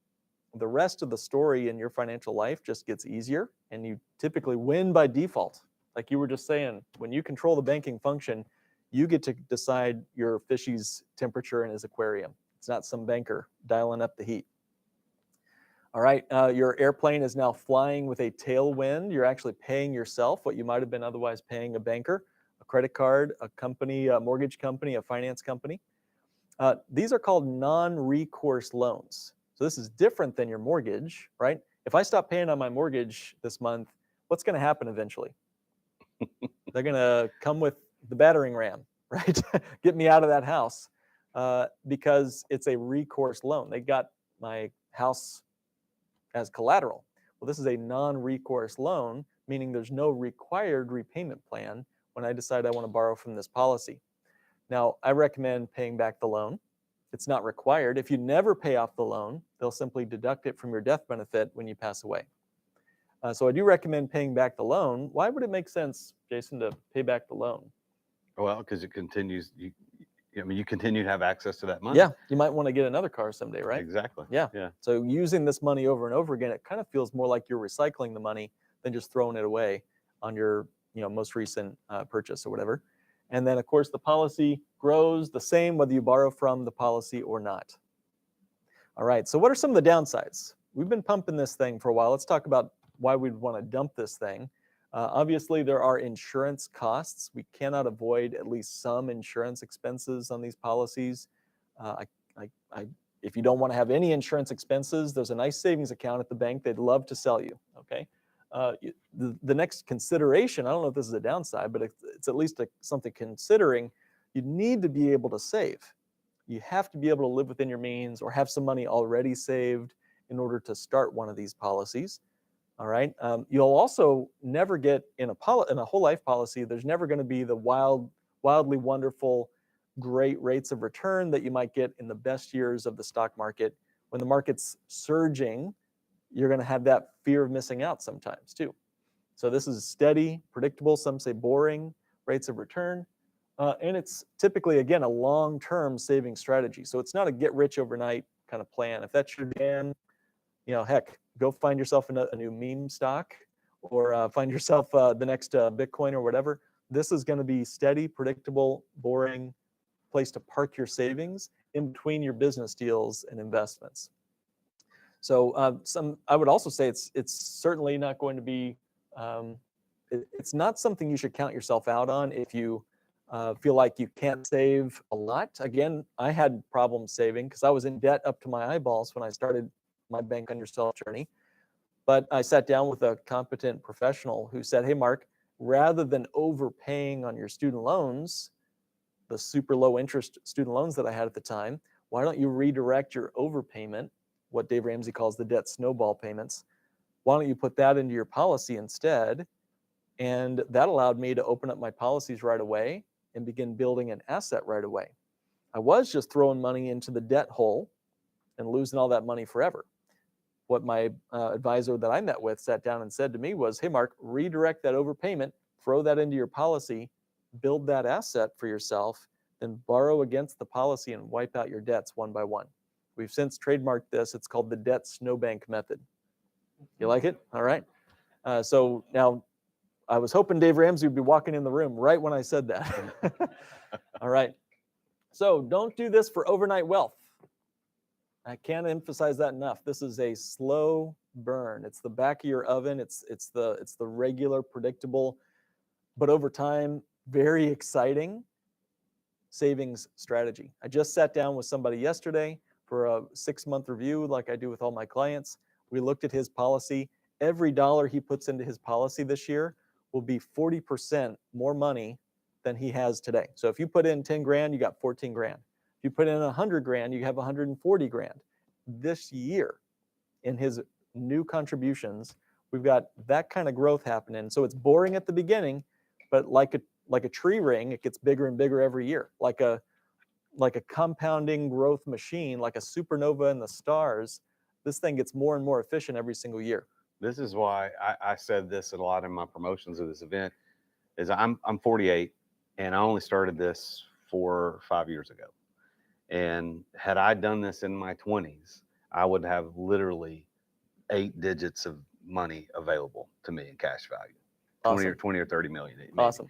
the rest of the story in your financial life just gets easier and you typically win by default. Like you were just saying, when you control the banking function, you get to decide your fishy's temperature in his aquarium. It's not some banker dialing up the heat. All right, your airplane is now flying with a tailwind. You're actually paying yourself what you might have been otherwise paying a banker, a credit card, a company, a mortgage company, a finance company. These are called non-recourse loans. So this is different than your mortgage, right? If I stop paying on my mortgage this month, what's going to happen eventually? They're going to come with the battering ram, right? Get me out of that house because it's a recourse loan. They got my house as collateral. Well, this is a non-recourse loan, meaning there's no required repayment plan when I decide I want to borrow from this policy. Now, I recommend paying back the loan. It's not required. If you never pay off the loan, they'll simply deduct it from your death benefit when you pass away. So I do recommend paying back the loan. Why would it make sense, Jason, to pay back the loan? Well, because it continues. You continue to have access to that money. Yeah, you might want to get another car someday, right? Exactly. Yeah. Yeah. So using this money over and over again, it kind of feels more like you're recycling the money than just throwing it away on your most recent purchase or whatever. And then, of course, the policy grows the same whether you borrow from the policy or not. All right, so what are some of the downsides? We've been pumping this thing for a while. Let's talk about why we'd want to dump this thing. Obviously, there are insurance costs. We cannot avoid at least some insurance expenses on these policies. If you don't want to have any insurance expenses, there's a nice savings account at the bank they'd love to sell you, okay? The next consideration, I don't know if this is a downside, but it's at least something considering, you need to be able to save. You have to be able to live within your means or have some money already saved in order to start one of these policies. All right. You'll also never get in a whole life policy. There's never going to be the wildly wonderful, great rates of return that you might get in the best years of the stock market. When the market's surging, you're going to have that fear of missing out sometimes too. So this is steady, predictable. Some say boring rates of return, and it's typically again a long-term saving strategy. So it's not a get rich overnight kind of plan. If that's your jam, heck, go find yourself a new meme stock or find yourself the next Bitcoin or whatever. This is going to be steady, predictable, boring place to park your savings in between your business deals and investments. So I would also say it's certainly not going to be, it's not something you should count yourself out on if you feel like you can't save a lot. Again, I had problems saving because I was in debt up to my eyeballs when I started my bank on yourself journey. But I sat down with a competent professional who said, hey, Mark, rather than overpaying on your student loans, the super low interest student loans that I had at the time, why don't you redirect your overpayment, what Dave Ramsey calls the debt snowball payments? Why don't you put that into your policy instead? And that allowed me to open up my policies right away and begin building an asset right away. I was just throwing money into the debt hole and losing all that money forever. What my advisor that I met with sat down and said to me was, hey, Mark, redirect that overpayment, throw that into your policy, build that asset for yourself, then borrow against the policy and wipe out your debts one by one. We've since trademarked this. It's called the debt snowbank method. You like it? All right. So now I was hoping Dave Ramsey would be walking in the room right when I said that. All right. So don't do this for overnight wealth. I can't emphasize that enough. This is a slow burn. It's the back of your oven. It's the regular, predictable, but over time, very exciting savings strategy. I just sat down with somebody yesterday for a 6-month review, like I do with all my clients. We looked at his policy. Every dollar he puts into his policy this year will be 40% more money than he has today. So if you put in 10 grand, you got 14 grand. If you put in 100 grand, you have 140 grand. This year, in his new contributions, we've got that kind of growth happening. So it's boring at the beginning, but like a tree ring, it gets bigger and bigger every year. Like a compounding growth machine, like a supernova in the stars, this thing gets more and more efficient every single year. This is why I said this a lot in my promotions of this event, is I'm 48 and I only started this 4 or 5 years ago. And had I done this in my 20s, I would have literally 8 digits of money available to me in cash value, Awesome. 20 or 30 million. Maybe. Awesome.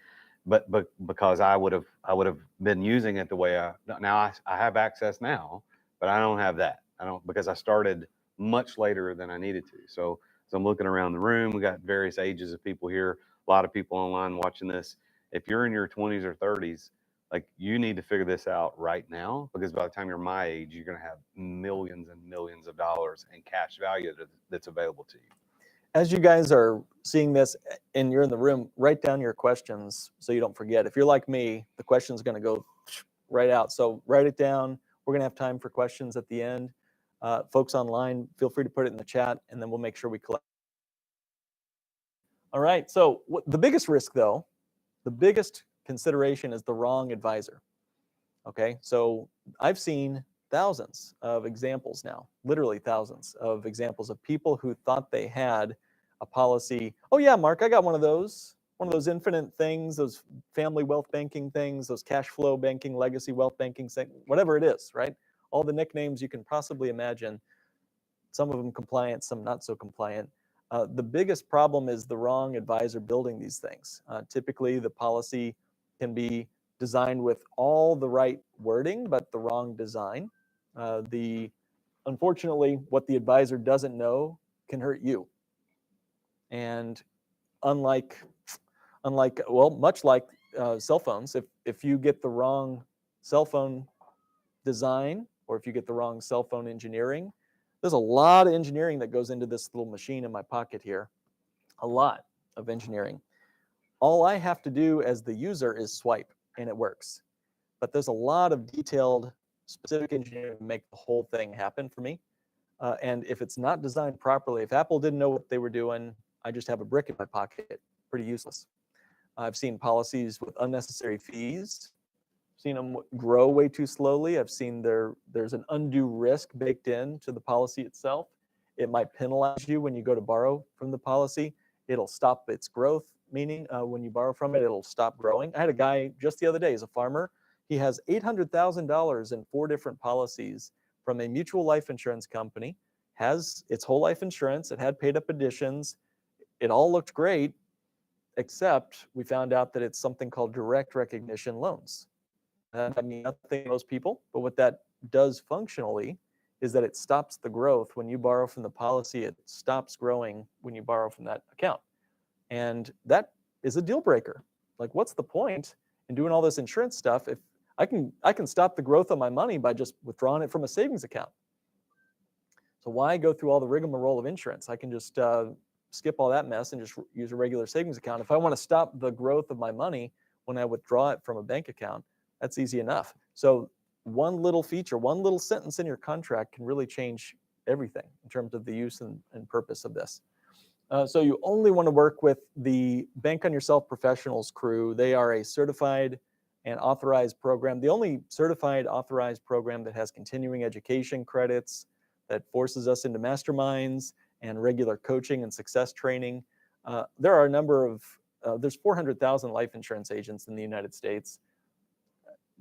But because I would have been using it the way I have access now, but I don't have that. Because I started much later than I needed to. So I'm looking around the room. We got various ages of people here. A lot of people online watching this. If you're in your 20s or 30s, like, you need to figure this out right now, because by the time you're my age, you're going to have millions and millions of dollars in cash value that's available to you. As you guys are seeing this and you're in the room, write down your questions so you don't forget. If you're like me, the question's going to go right out. So write it down. We're going to have time for questions at the end. Folks online, feel free to put it in the chat, and then we'll make sure we collect. All right. So the biggest risk, though, the biggest consideration is the wrong advisor. Okay. So I've seen thousands of examples now, literally thousands of examples of people who thought they had a policy. Oh yeah, Mark, I got one of those infinite things, those family wealth banking things, those cash flow banking, legacy wealth banking, whatever it is, right? All the nicknames you can possibly imagine, some of them compliant, some not so compliant. The biggest problem is the wrong advisor building these things. Typically, the policy can be designed with all the right wording, but the wrong design. Unfortunately, what the advisor doesn't know can hurt you. And unlike, well, much like cell phones, if you get the wrong cell phone design, or if you get the wrong cell phone engineering, there's a lot of engineering that goes into this little machine in my pocket here. A lot of engineering. All I have to do as the user is swipe, and it works. But there's a lot of detailed, specific engineering to make the whole thing happen for me. And if it's not designed properly, if Apple didn't know what they were doing, I just have a brick in my pocket. Pretty useless. I've seen policies with unnecessary fees, seen them grow way too slowly. I've seen there's an undue risk baked into the policy itself. It might penalize you when you go to borrow from the policy. It'll stop its growth, meaning when you borrow from it, it'll stop growing. I had a guy just the other day, he's a farmer. He has $800,000 in 4 different policies from a mutual life insurance company, has its whole life insurance. It had paid up additions. It all looked great, except we found out that it's something called direct recognition loans. I mean, nothing to most people, but what that does functionally is that it stops the growth. When you borrow from the policy, it stops growing when you borrow from that account. And that is a deal breaker. Like, what's the point in doing all this insurance stuff if I can stop the growth of my money by just withdrawing it from a savings account? So why go through all the rigmarole of insurance? I can just skip all that mess and just use a regular savings account. If I want to stop the growth of my money when I withdraw it from a bank account, that's easy enough. So one little feature, one little sentence in your contract can really change everything in terms of the use and purpose of this. So you only want to work with the Bank on Yourself Professionals crew. They are a certified and authorized program. The only certified authorized program that has continuing education credits, that forces us into masterminds and regular coaching and success training. There are a number of, there's 400,000 life insurance agents in the United States.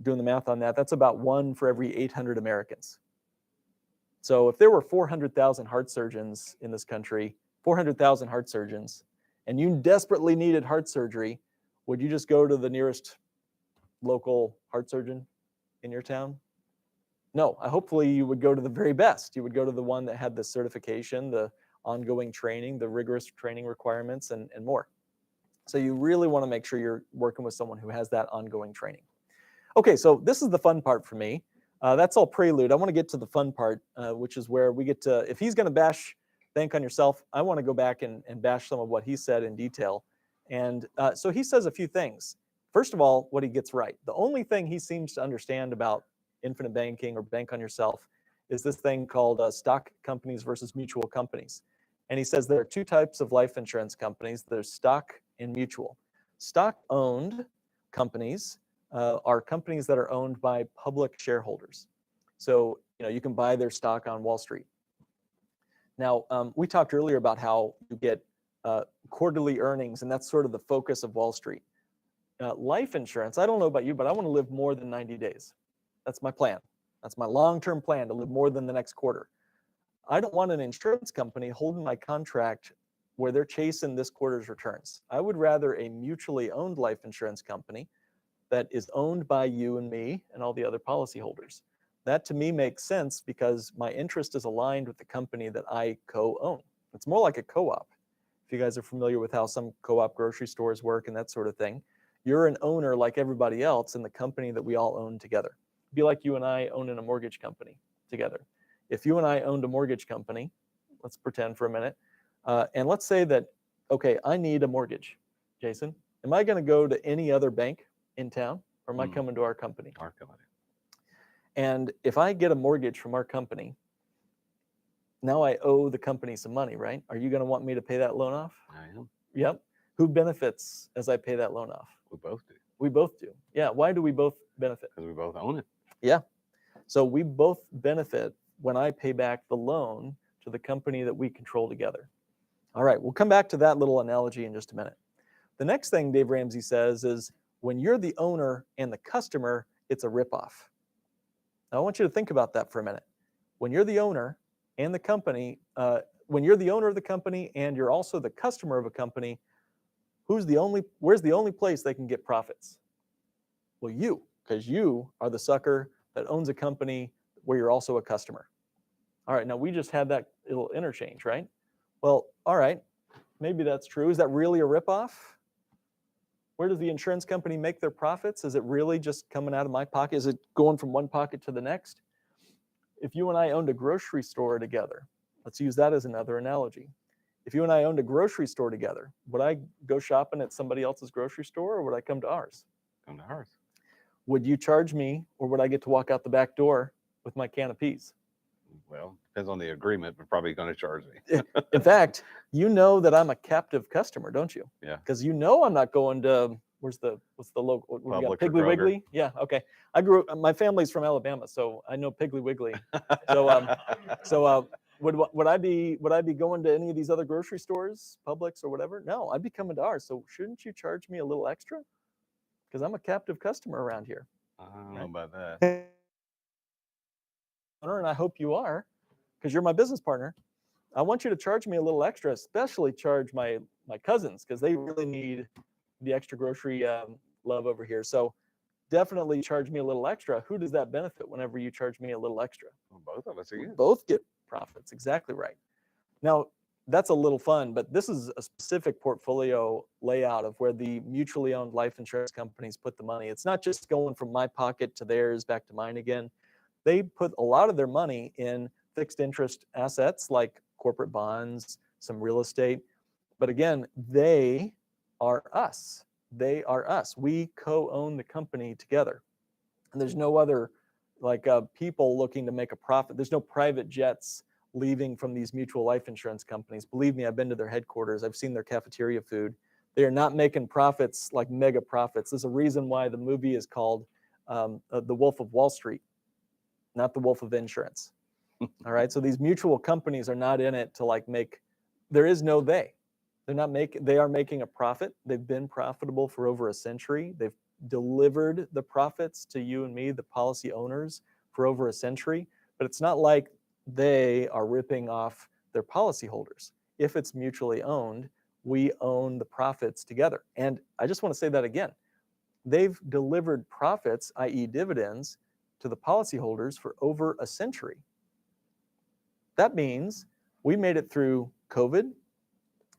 Doing the math on that, that's about 1 for every 800 Americans. So if there were 400,000 heart surgeons in this country, 400,000 heart surgeons, and you desperately needed heart surgery, would you just go to the nearest local heart surgeon in your town? No, hopefully you would go to the very best. You would go to the one that had the certification, the ongoing training, the rigorous training requirements, and more. So you really want to make sure you're working with someone who has that ongoing training. Okay, so this is the fun part for me. That's all prelude. I want to get to the fun part, which is where we get to, if he's going to bash Bank on Yourself, I want to go back and bash some of what he said in detail. And so he says a few things. First of all, what he gets right. The only thing he seems to understand about infinite banking or Bank on Yourself is this thing called stock companies versus mutual companies. And he says there are 2 types of life insurance companies. There's stock and mutual. Stock-owned companies are companies that are owned by public shareholders. So, you can buy their stock on Wall Street. Now, we talked earlier about how you get quarterly earnings, and that's sort of the focus of Wall Street. Life insurance, I don't know about you, but I want to live more than 90 days. That's my plan. That's my long-term plan, to live more than the next quarter. I don't want an insurance company holding my contract where they're chasing this quarter's returns. I would rather a mutually owned life insurance company that is owned by you and me and all the other policyholders. That to me makes sense because my interest is aligned with the company that I co-own. It's more like a co-op. If you guys are familiar with how some co-op grocery stores work and that sort of thing, you're an owner like everybody else in the company that we all own together. It'd be like you and I owning a mortgage company together. If you and I owned a mortgage company, let's pretend for a minute, and let's say that, okay, I need a mortgage. Jason, am I going to go to any other bank in town, or am I coming to our company? Our company. And if I get a mortgage from our company, now I owe the company some money, right? Are you going to want me to pay that loan off? I am. Yep. Who benefits as I pay that loan off? We both do. We both do. Yeah. Why do we both benefit? Because we both own it. Yeah. So we both benefit when I pay back the loan to the company that we control together. All right. We'll come back to that little analogy in just a minute. The next thing Dave Ramsey says is when you're the owner and the customer, it's a ripoff. Now, I want you to think about that for a minute. When you're the owner and the company, when you're the owner of the company and you're also the customer of a company, where's the only place they can get profits? Well, you, because you are the sucker that owns a company where you're also a customer. All right, now we just had that little interchange, right? Well, all right, Maybe that's true. Is that really a ripoff? Where does the insurance company make their profits? Is it really just coming out of my pocket? Is it going from one pocket to the next? If you and I owned a grocery store together, let's use that as another analogy. If you and I owned a grocery store together, would I go shopping at somebody else's grocery store or would I come to ours? Come to ours. Would you charge me or would I get to walk out the back door with my can of peas? Well, depends on the agreement, but probably going to charge me. In fact, you know that I'm a captive customer, don't you? Yeah. Because you know I'm not going to what's the local? We got Publix or Piggly Kroger. Wiggly. Yeah. Okay. My family's from Alabama, so I know Piggly Wiggly. So would I be going to any of these other grocery stores, Publix or whatever? No, I'd be coming to ours. So shouldn't you charge me a little extra? Because I'm a captive customer around here. I don't know about that. And I hope you are, because you're my business partner. I want you to charge me a little extra, especially charge my cousins, because they really need the extra grocery love over here. So definitely charge me a little extra. Who does that benefit whenever you charge me a little extra? Well, both of us We again. both get profits. Exactly right. Now, that's a little fun, but this is a specific portfolio layout of where the mutually owned life insurance companies put the money. It's not just going from my pocket to theirs back to mine again. They put a lot of their money in fixed interest assets like corporate bonds, some real estate. But again, they are us. They are us. We co-own the company together. And there's no other people looking to make a profit. There's no private jets leaving from these mutual life insurance companies. Believe me, I've been to their headquarters. I've seen their cafeteria food. They are not making profits like mega profits. There's a reason why the movie is called The Wolf of Wall Street, not The Wolf of Insurance. All right. So these mutual companies are not in it to make, there is no they. They are making a profit. They've been profitable for over a century. They've delivered the profits to you and me, the policy owners, for over a century. But it's not like they are ripping off their policyholders. If it's mutually owned, we own the profits together. And I just want to say that again. They've delivered profits, i.e. dividends, to the policyholders for over a century. That means we made it through COVID.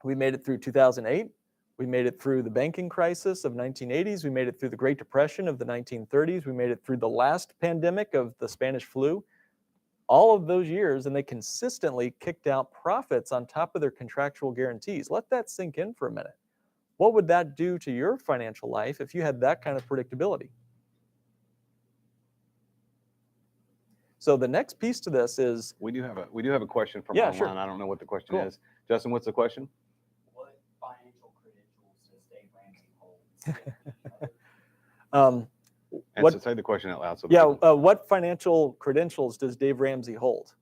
We made it through 2008. We made it through the banking crisis of 1980s. We made it through the Great Depression of the 1930s. We made it through the last pandemic of the Spanish flu. All of those years, and they consistently kicked out profits on top of their contractual guarantees. Let that sink in for a minute. What would that do to your financial life if you had that kind of predictability? So the next piece to this is, We do have a question from Yeah, online. sure. I don't know what the question Cool. is. Justin, what's the question? What financial credentials does Dave Ramsey hold? And What- so say the question out loud. So yeah, people- what financial credentials does Dave Ramsey hold?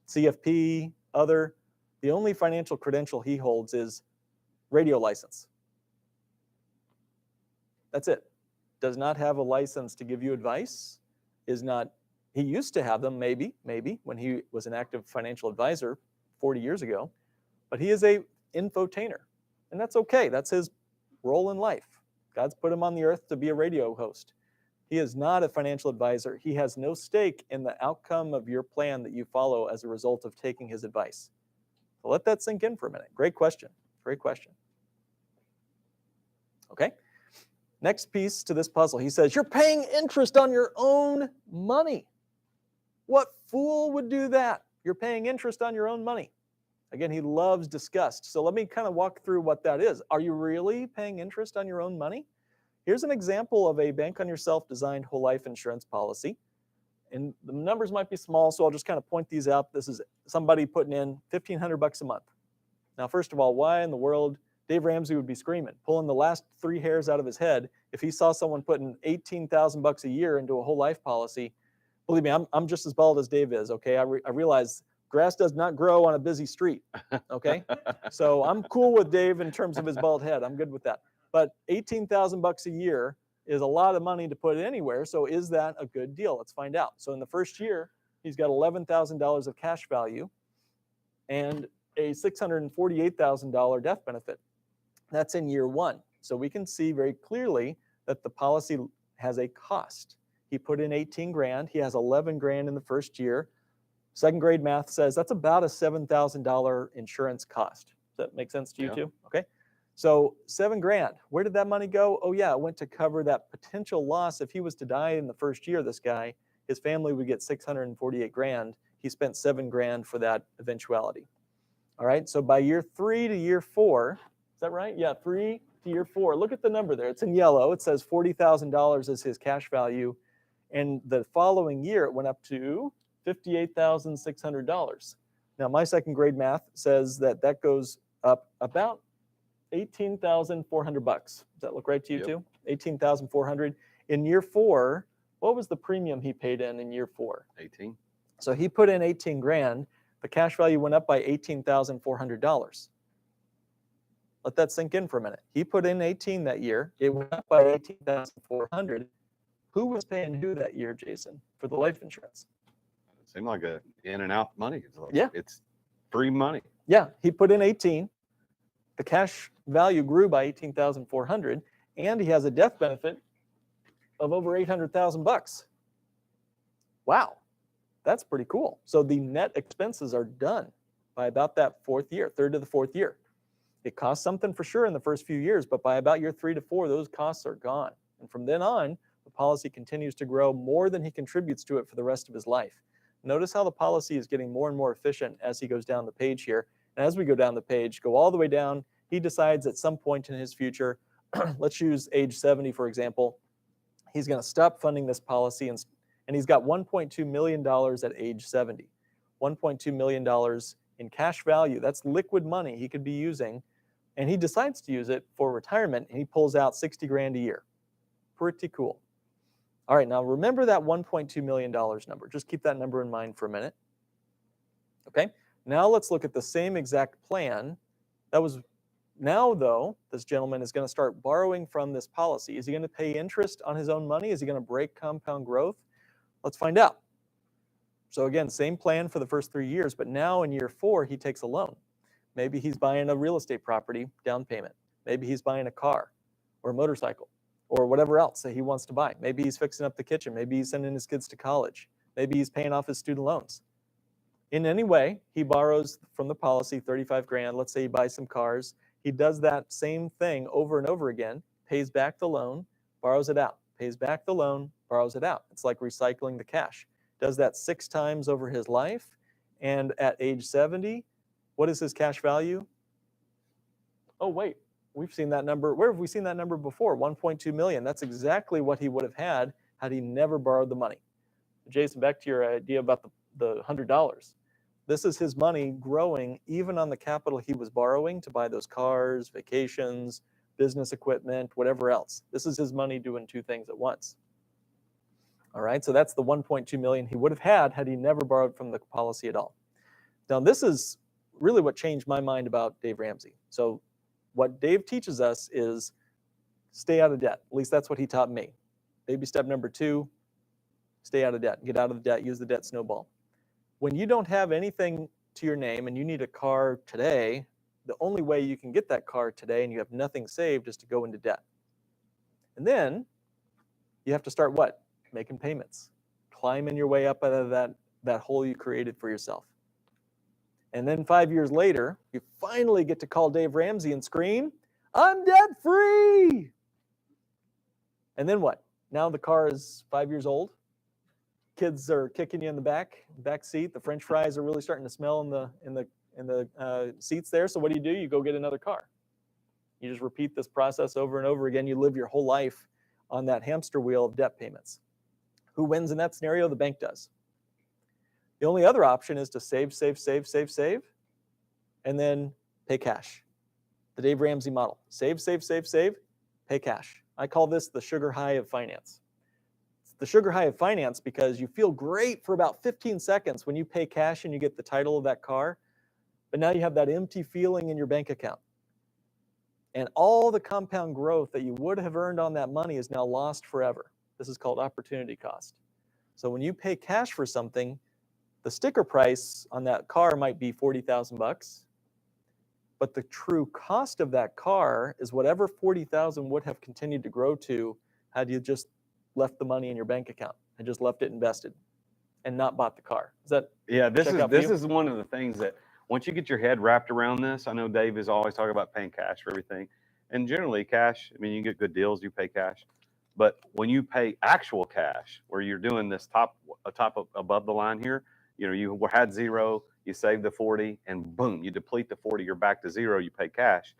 CFP, other? The only financial credential he holds is radio license. That's it. Does not have a license to give you advice. He used to have them, maybe, when he was an active financial advisor 40 years ago, but he is a infotainer, and that's okay. That's his role in life. God's put him on the earth to be a radio host. He is not a financial advisor. He has no stake in the outcome of your plan that you follow as a result of taking his advice. So let that sink in for a minute. Great question. Great question. Okay. Next piece to this puzzle. He says, you're paying interest on your own money. What fool would do that? You're paying interest on your own money. Again, he loves disgust. So let me kind of walk through what that is. Are you really paying interest on your own money? Here's an example of a bank on yourself designed whole life insurance policy. And the numbers might be small, so I'll just kind of point these out. This is somebody putting in $1,500 a month. Now, first of all, why in the world Dave Ramsey would be screaming, pulling the last 3 hairs out of his head if he saw someone putting $18,000 a year into a whole life policy? Believe me, I'm just as bald as Dave is, okay? I realize grass does not grow on a busy street, okay? So I'm cool with Dave in terms of his bald head. I'm good with that. But $18,000 a year is a lot of money to put anywhere. So is that a good deal? Let's find out. So in the first year, he's got $11,000 of cash value and a $648,000 death benefit. That's in year one. So we can see very clearly that the policy has a cost. He put in 18 grand. He has 11 grand in the first year. Second grade math says that's about a $7,000 insurance cost. that make sense to you Yeah. too? Okay. So $7,000, where did that money go? Oh yeah, it went to cover that potential loss. If he was to die in the first year, this guy, his family would get 648 grand. He spent $7,000 for that eventuality. All right, so by year 3 to year 4, is that right? Yeah, 3 to year 4. Look at the number there. It's in yellow. It says $40,000 is his cash value. And the following year, it went up to $58,600. Now, my second grade math says that that goes up about $18,400. Does that look right to you Yep. too? 18,400. In year 4, what was the premium he paid in year 4? 18. So he put in 18 grand. The cash value went up by $18,400. Let that sink in for a minute. He put in 18 that year. It went up by 18,400. Who was paying who that year, Jason, for the life insurance? It seemed like a in and out money. It's like, Yeah. It's free money. Yeah, he put in 18. The cash value grew by 18,400, and he has a death benefit of over 800,000 bucks. Wow, that's pretty cool. So the net expenses are done by about that fourth year, third to the fourth year. It costs something for sure in the first few years, but by about year 3 to 4, those costs are gone. And from then on, the policy continues to grow more than he contributes to it for the rest of his life. Notice how the policy is getting more and more efficient as he goes down the page here. And as we go down the page, go all the way down, he decides at some point in his future, let's use age 70, for example, he's going to stop funding this policy, and he's got $1.2 million at age 70. $1.2 million in cash value. That's liquid money he could be using, and he decides to use it for retirement, and he pulls out 60 grand a year. Pretty cool. All right, now remember that $1.2 million number. Just keep that number in mind for a minute. Okay, now let's look at the same exact plan. Now, though, this gentleman is going to start borrowing from this policy. Is he going to pay interest on his own money? Is he going to break compound growth? Let's find out. So again, same plan for the first 3 years, but now in year 4, he takes a loan. Maybe he's buying a real estate property, down payment. Maybe he's buying a car or a motorcycle or whatever else that he wants to buy. Maybe he's fixing up the kitchen. Maybe he's sending his kids to college. Maybe he's paying off his student loans. In any way, he borrows from the policy 35 grand. Let's say he buys some cars. He does that same thing over and over again, pays back the loan, borrows it out, pays back the loan, borrows it out. It's like recycling the cash. Does that 6 times over his life. And at age 70, what is his cash value? Oh, wait, we've seen that number. Where have we seen that number before? 1.2 million. That's exactly what he would have had he never borrowed the money. Jason, back to your idea about the $100. This is his money growing even on the capital he was borrowing to buy those cars, vacations, business equipment, whatever else. This is his money doing 2 things at once. All right, so that's the 1.2 million he would have had he never borrowed from the policy at all. Now, this is really what changed my mind about Dave Ramsey. So what Dave teaches us is stay out of debt. At least that's what he taught me. Baby step number 2, stay out of debt. Get out of the debt, use the debt snowball. When you don't have anything to your name and you need a car today, the only way you can get that car today and you have nothing saved is to go into debt. And then you have to start what? Making payments. Climbing your way up out of that hole you created for yourself. And then 5 years later, you finally get to call Dave Ramsey and scream, I'm debt free. And then what? Now the car is 5 years old. Kids are kicking you in the back seat. The French fries are really starting to smell in the seats there. So what do? You go get another car. You just repeat this process over and over again. You live your whole life on that hamster wheel of debt payments. Who wins in that scenario? The bank does. The only other option is to save, and then pay cash. The Dave Ramsey model. Save, pay cash. I call this the sugar high of finance. It's the sugar high of finance because you feel great for about 15 seconds when you pay cash and you get the title of that car, but now you have that empty feeling in your bank account. And all the compound growth that you would have earned on that money is now lost forever. This is called opportunity cost. So when you pay cash for something, the sticker price on that car might be $40,000, but the true cost of that car is whatever $40,000 would have continued to grow to had you just left the money in your bank account and just left it invested and not bought the car. Is that Yeah, this check out for is you? one of the things that once you get your head wrapped around this, I know Dave is always talking about paying cash for everything. And generally cash, I mean, you get good deals, you pay cash. But when you pay actual cash, where you're doing this above the line here, you know, you had zero, you save the 40, and boom, you deplete the 40, you're back to zero, you pay cash.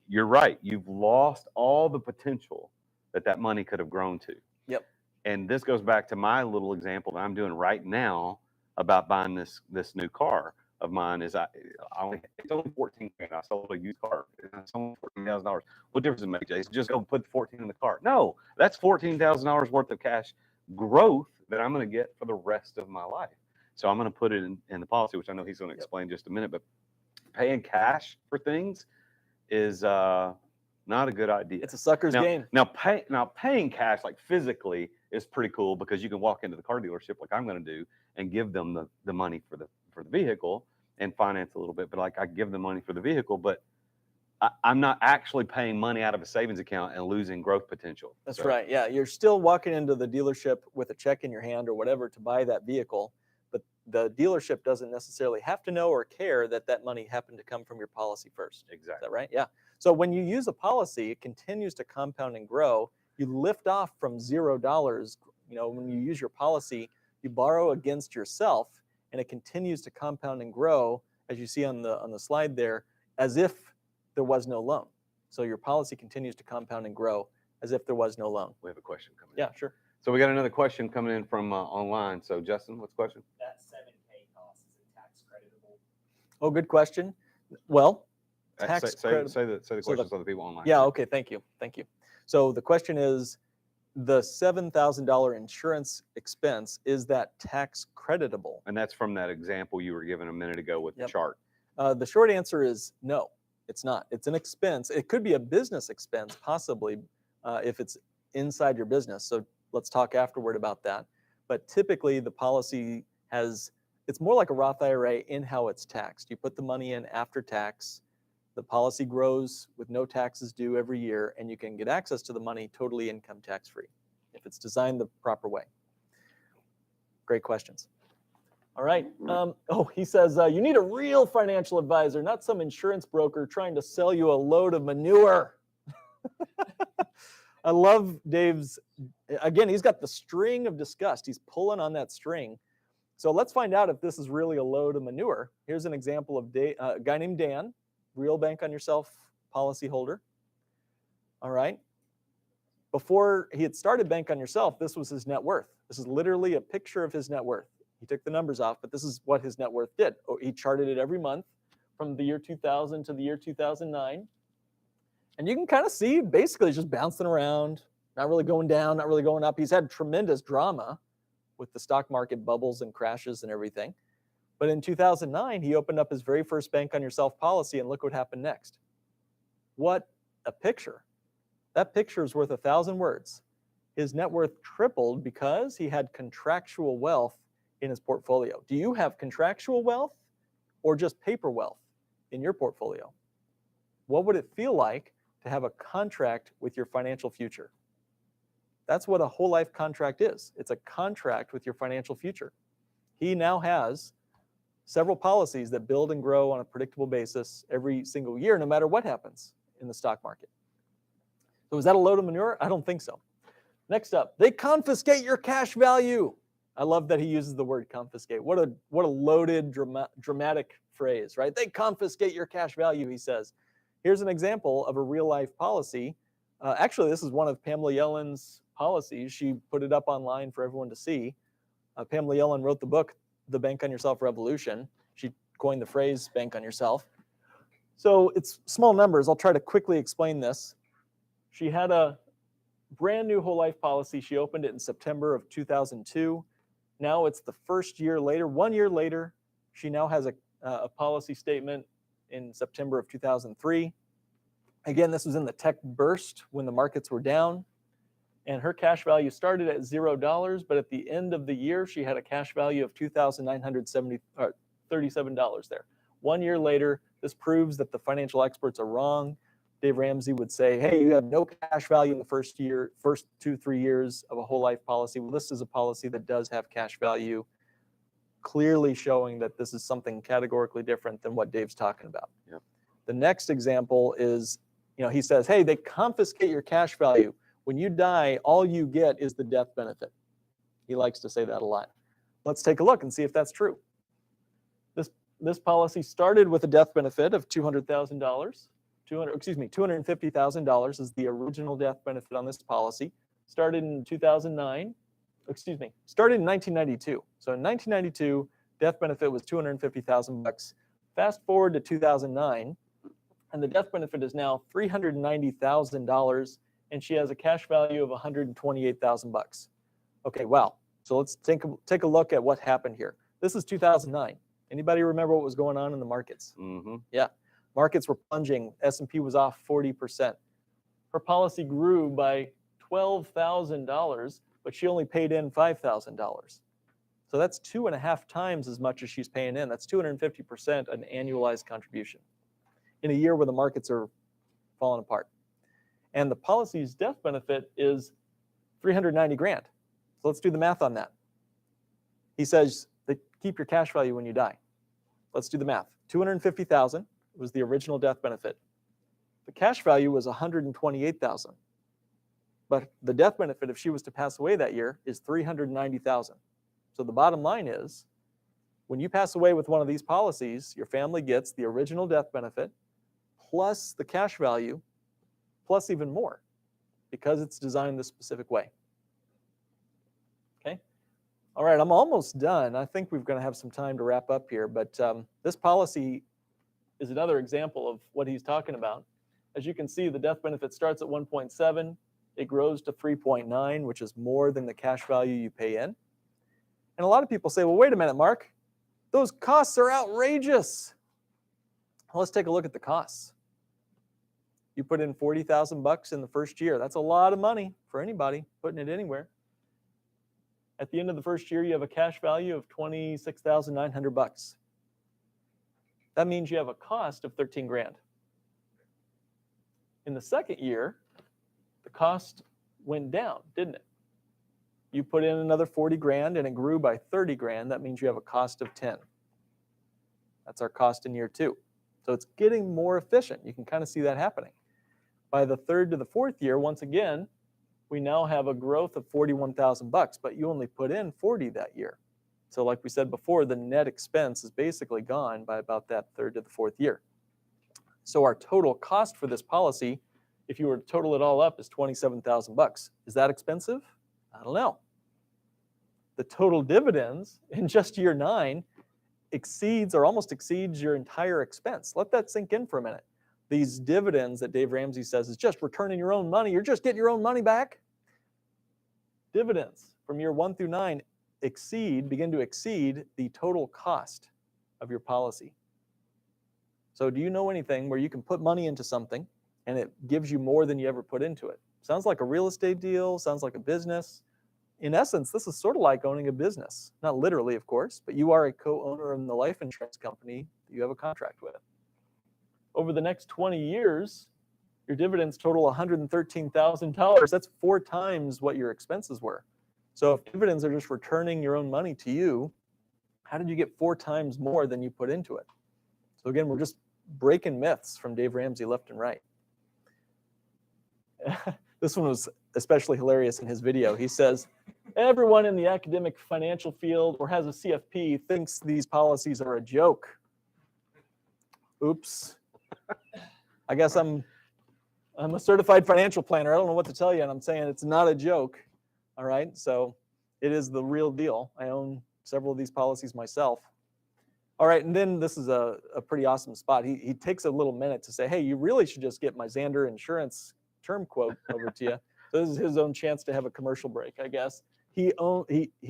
You're right. You've lost all the potential that money could have grown to. Yep. And this goes back to my little example that I'm doing right now about buying this new car of mine. Is it's only 14 grand. I sold a used car. It's only $14,000. What difference does it make, Jason? Just go put 14 in the car. No, that's $14,000 worth of cash growth that I'm going to get for the rest of my life. So I'm going to put it in the policy, which I know he's going to explain in just a minute. But paying cash for things is not a good idea. It's a sucker's game. Now paying cash like physically is pretty cool because you can walk into the car dealership like I'm going to do and give them the money for the vehicle and finance a little bit. But like I give them money for the vehicle, but I'm not actually paying money out of a savings account and losing growth potential. That's right. Yeah, you're still walking into the dealership with a check in your hand or whatever to buy that vehicle, but the dealership doesn't necessarily have to know or care that money happened to come from your policy first. Exactly. Is that right? Yeah. So when you use a policy, it continues to compound and grow. You lift off from $0. You know, when you use your policy, you borrow against yourself, and it continues to compound and grow, as you see on the slide there, as if there was no loan. So your policy continues to compound and grow as if there was no loan. We have a question coming in. Yeah, sure. So we got another question coming in from online. So Justin, what's the question? That 7K cost, is it tax creditable? Oh, good question. Well, tax Say credit. the question so the people online. Yeah, okay, thank you. So the question is, the $7,000 insurance expense, is that tax creditable? And that's from that example you were given a minute ago with the chart. The short answer is no, it's not. It's an expense. It could be a business expense, possibly, if it's inside your business. So let's talk afterward about that. But typically, the policy it's more like a Roth IRA in how it's taxed. You put the money in after tax. The policy grows with no taxes due every year, and you can get access to the money totally income tax free if it's designed the proper way. Great questions. All right. He says, you need a real financial advisor, not some insurance broker trying to sell you a load of manure. I love Dave's, again, he's got the string of disgust. He's pulling on that string. So let's find out if this is really a load of manure. Here's an example of a guy named Dan, real Bank on Yourself policy holder. All right. Before he had started Bank on Yourself, this was his net worth. This is literally a picture of his net worth. He took the numbers off, but this is what his net worth did. He charted it every month from the year 2000 to the year 2009. And you can kind of see basically just bouncing around, not really going down, not really going up. He's had tremendous drama with the stock market bubbles and crashes and everything. But in 2009, he opened up his very first Bank on Yourself policy, and look what happened next. What a picture. That picture is worth 1,000 words. His net worth tripled because he had contractual wealth in his portfolio. Do you have contractual wealth or just paper wealth in your portfolio? What would it feel like to have a contract with your financial future? That's what a whole life contract is. It's a contract with your financial future. He now has several policies that build and grow on a predictable basis every single year, no matter what happens in the stock market. So is that a load of manure? I don't think so. Next up, they confiscate your cash value. I love that he uses the word confiscate. What a loaded, dramatic phrase, right? They confiscate your cash value, he says. Here's an example of a real life policy. Actually, this is one of Pamela Yellen's policies. She put it up online for everyone to see. Pamela Yellen wrote the book, The Bank on Yourself Revolution. She coined the phrase bank on yourself. So it's small numbers. I'll try to quickly explain this. She had a brand new whole life policy. She opened it in September of 2002. Now it's the first year later, 1 year later, she now has a policy statement in September of 2003. Again, this was in the tech burst when the markets were down. And her cash value started at $0, but at the end of the year, she had a cash value of $2,937 there. 1 year later, this proves that the financial experts are wrong. Dave Ramsey would say, hey, you have no cash value in the first 2-3 years of a whole life policy. Well, this is a policy that does have cash value clearly showing that this is something categorically different than what Dave's talking about. Yep. The next example is, he says, hey, they confiscate your cash value. When you die, all you get is the death benefit. He likes to say that a lot. Let's take a look and see if that's true. This policy started with a death benefit of $250,000 is the original death benefit on this policy. Started in 1992. So in 1992, death benefit was $250,000. Fast forward to 2009, and the death benefit is now $390,000, and she has a cash value of $128,000. Okay, wow. So let's take a look at what happened here. This is 2009. Anybody remember what was going on in the markets? Mm-hmm. Yeah, markets were plunging. S&P was off 40%. Her policy grew by $12,000, but she only paid in $5,000. So that's 2.5 times as much as she's paying in. That's 250% an annualized contribution in a year where the markets are falling apart. And the policy's death benefit is $390,000. So let's do the math on that. He says they keep your cash value when you die. Let's do the math. $250,000 was the original death benefit. The cash value was $128,000. But the death benefit, if she was to pass away that year, is $390,000. So the bottom line is, when you pass away with one of these policies, your family gets the original death benefit plus the cash value plus even more because it's designed this specific way. Okay. All right, I'm almost done. I think we're going to have some time to wrap up here, but this policy is another example of what he's talking about. As you can see, the death benefit starts at 1.7. It grows to 3.9, which is more than the cash value you pay in. And a lot of people say, well, wait a minute, Mark, those costs are outrageous. Well, let's take a look at the costs. You put in $40,000 in the first year. That's a lot of money for anybody putting it anywhere. At the end of the first year, you have a cash value of $26,900. That means you have a cost of $13,000. In the second year, the cost went down, didn't it? You put in another $40,000 and it grew by $30,000. That means you have a cost of $10,000. That's our cost in year 2. So it's getting more efficient. You can kind of see that happening. By the third to the fourth year, once again, we now have a growth of $41,000, but you only put in $40,000 that year. So like we said before, the net expense is basically gone by about that third to the fourth year. So our total cost for this policy, if you were to total it all up, is $27,000. Is that expensive? I don't know. The total dividends in just year 9 exceeds or almost exceeds your entire expense. Let that sink in for a minute. These dividends that Dave Ramsey says is just returning your own money. You're just getting your own money back. Dividends from year 1 through 9 begin to exceed the total cost of your policy. So do you know anything where you can put money into something and it gives you more than you ever put into it? Sounds like a real estate deal, sounds like a business. In essence, this is sort of like owning a business. Not literally, of course, but you are a co-owner in the life insurance company that you have a contract with. Over the next 20 years, your dividends total $113,000. That's 4 times what your expenses were. So if dividends are just returning your own money to you, how did you get 4 times more than you put into it? So again, we're just breaking myths from Dave Ramsey left and right. This one was especially hilarious in his video. He says, everyone in the academic financial field or has a CFP thinks these policies are a joke. Oops. I guess I'm a certified financial planner. I don't know what to tell you, and I'm saying it's not a joke. All right, so it is the real deal. I own several of these policies myself. All right, and then this is a pretty awesome spot. He takes a little minute to say, hey, you really should just get my Xander Insurance term quote over to you. So this is his own chance to have a commercial break, I guess. He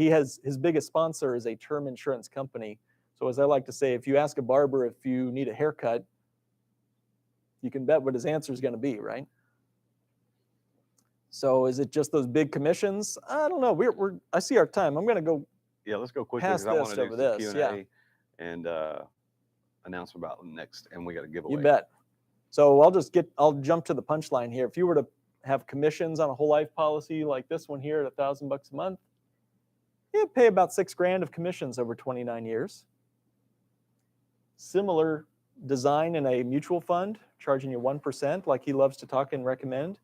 has his biggest sponsor is a term insurance company. So as I like to say, if you ask a barber if you need a haircut, you can bet what his answer is going to be, right? So is it just those big commissions? I don't know. I see our time. I'm going to go. Yeah, let's go quickly Pass because I want this to over do some this, Q&A and announce about next, and we got to give away. You bet. So I'll jump to the punchline here. If you were to have commissions on a whole life policy like this one here at $1,000 a month, You pay about $6,000 of commissions over 29 years. Similar design in a mutual fund, charging you 1%, like he loves to talk and recommend.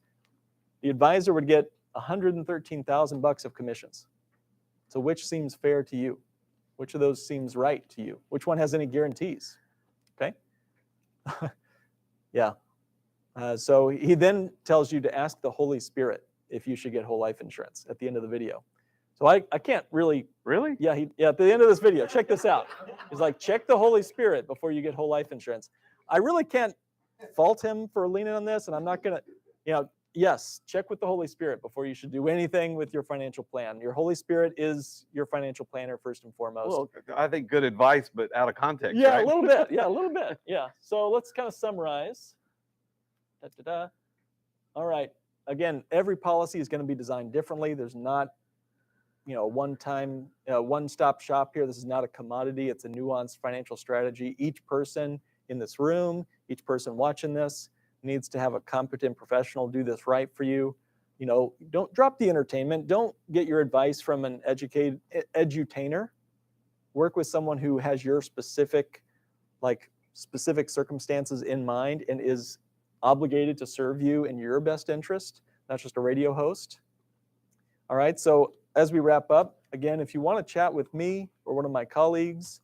The advisor would get $113,000 of commissions. So which seems fair to you? Which of those seems right to you? Which one has any guarantees? Okay. Yeah. So he then tells you to ask the Holy Spirit if you should get whole life insurance at the end of the video. So I can't really. Really? Yeah, at the end of this video, check this out. He's like, check the Holy Spirit before you get whole life insurance. I really can't fault him for leaning on this, and I'm not going to, yes, check with the Holy Spirit before you should do anything with your financial plan. Your Holy Spirit is your financial planner first and foremost. Well, I think good advice, but out of context, Yeah, right? a little bit. Yeah, a little bit. Yeah. So let's kind of summarize. Da-da-da. All right. Again, every policy is going to be designed differently. There's not, a one-time, one-stop shop here. This is not a commodity. It's a nuanced financial strategy. Each person in this room, each person watching this needs to have a competent professional do this right for you. Don't drop the entertainment. Don't get your advice from an edutainer. Work with someone who has your specific circumstances in mind and is obligated to serve you in your best interest, not just a radio host. All right, so as we wrap up, again, if you want to chat with me or one of my colleagues,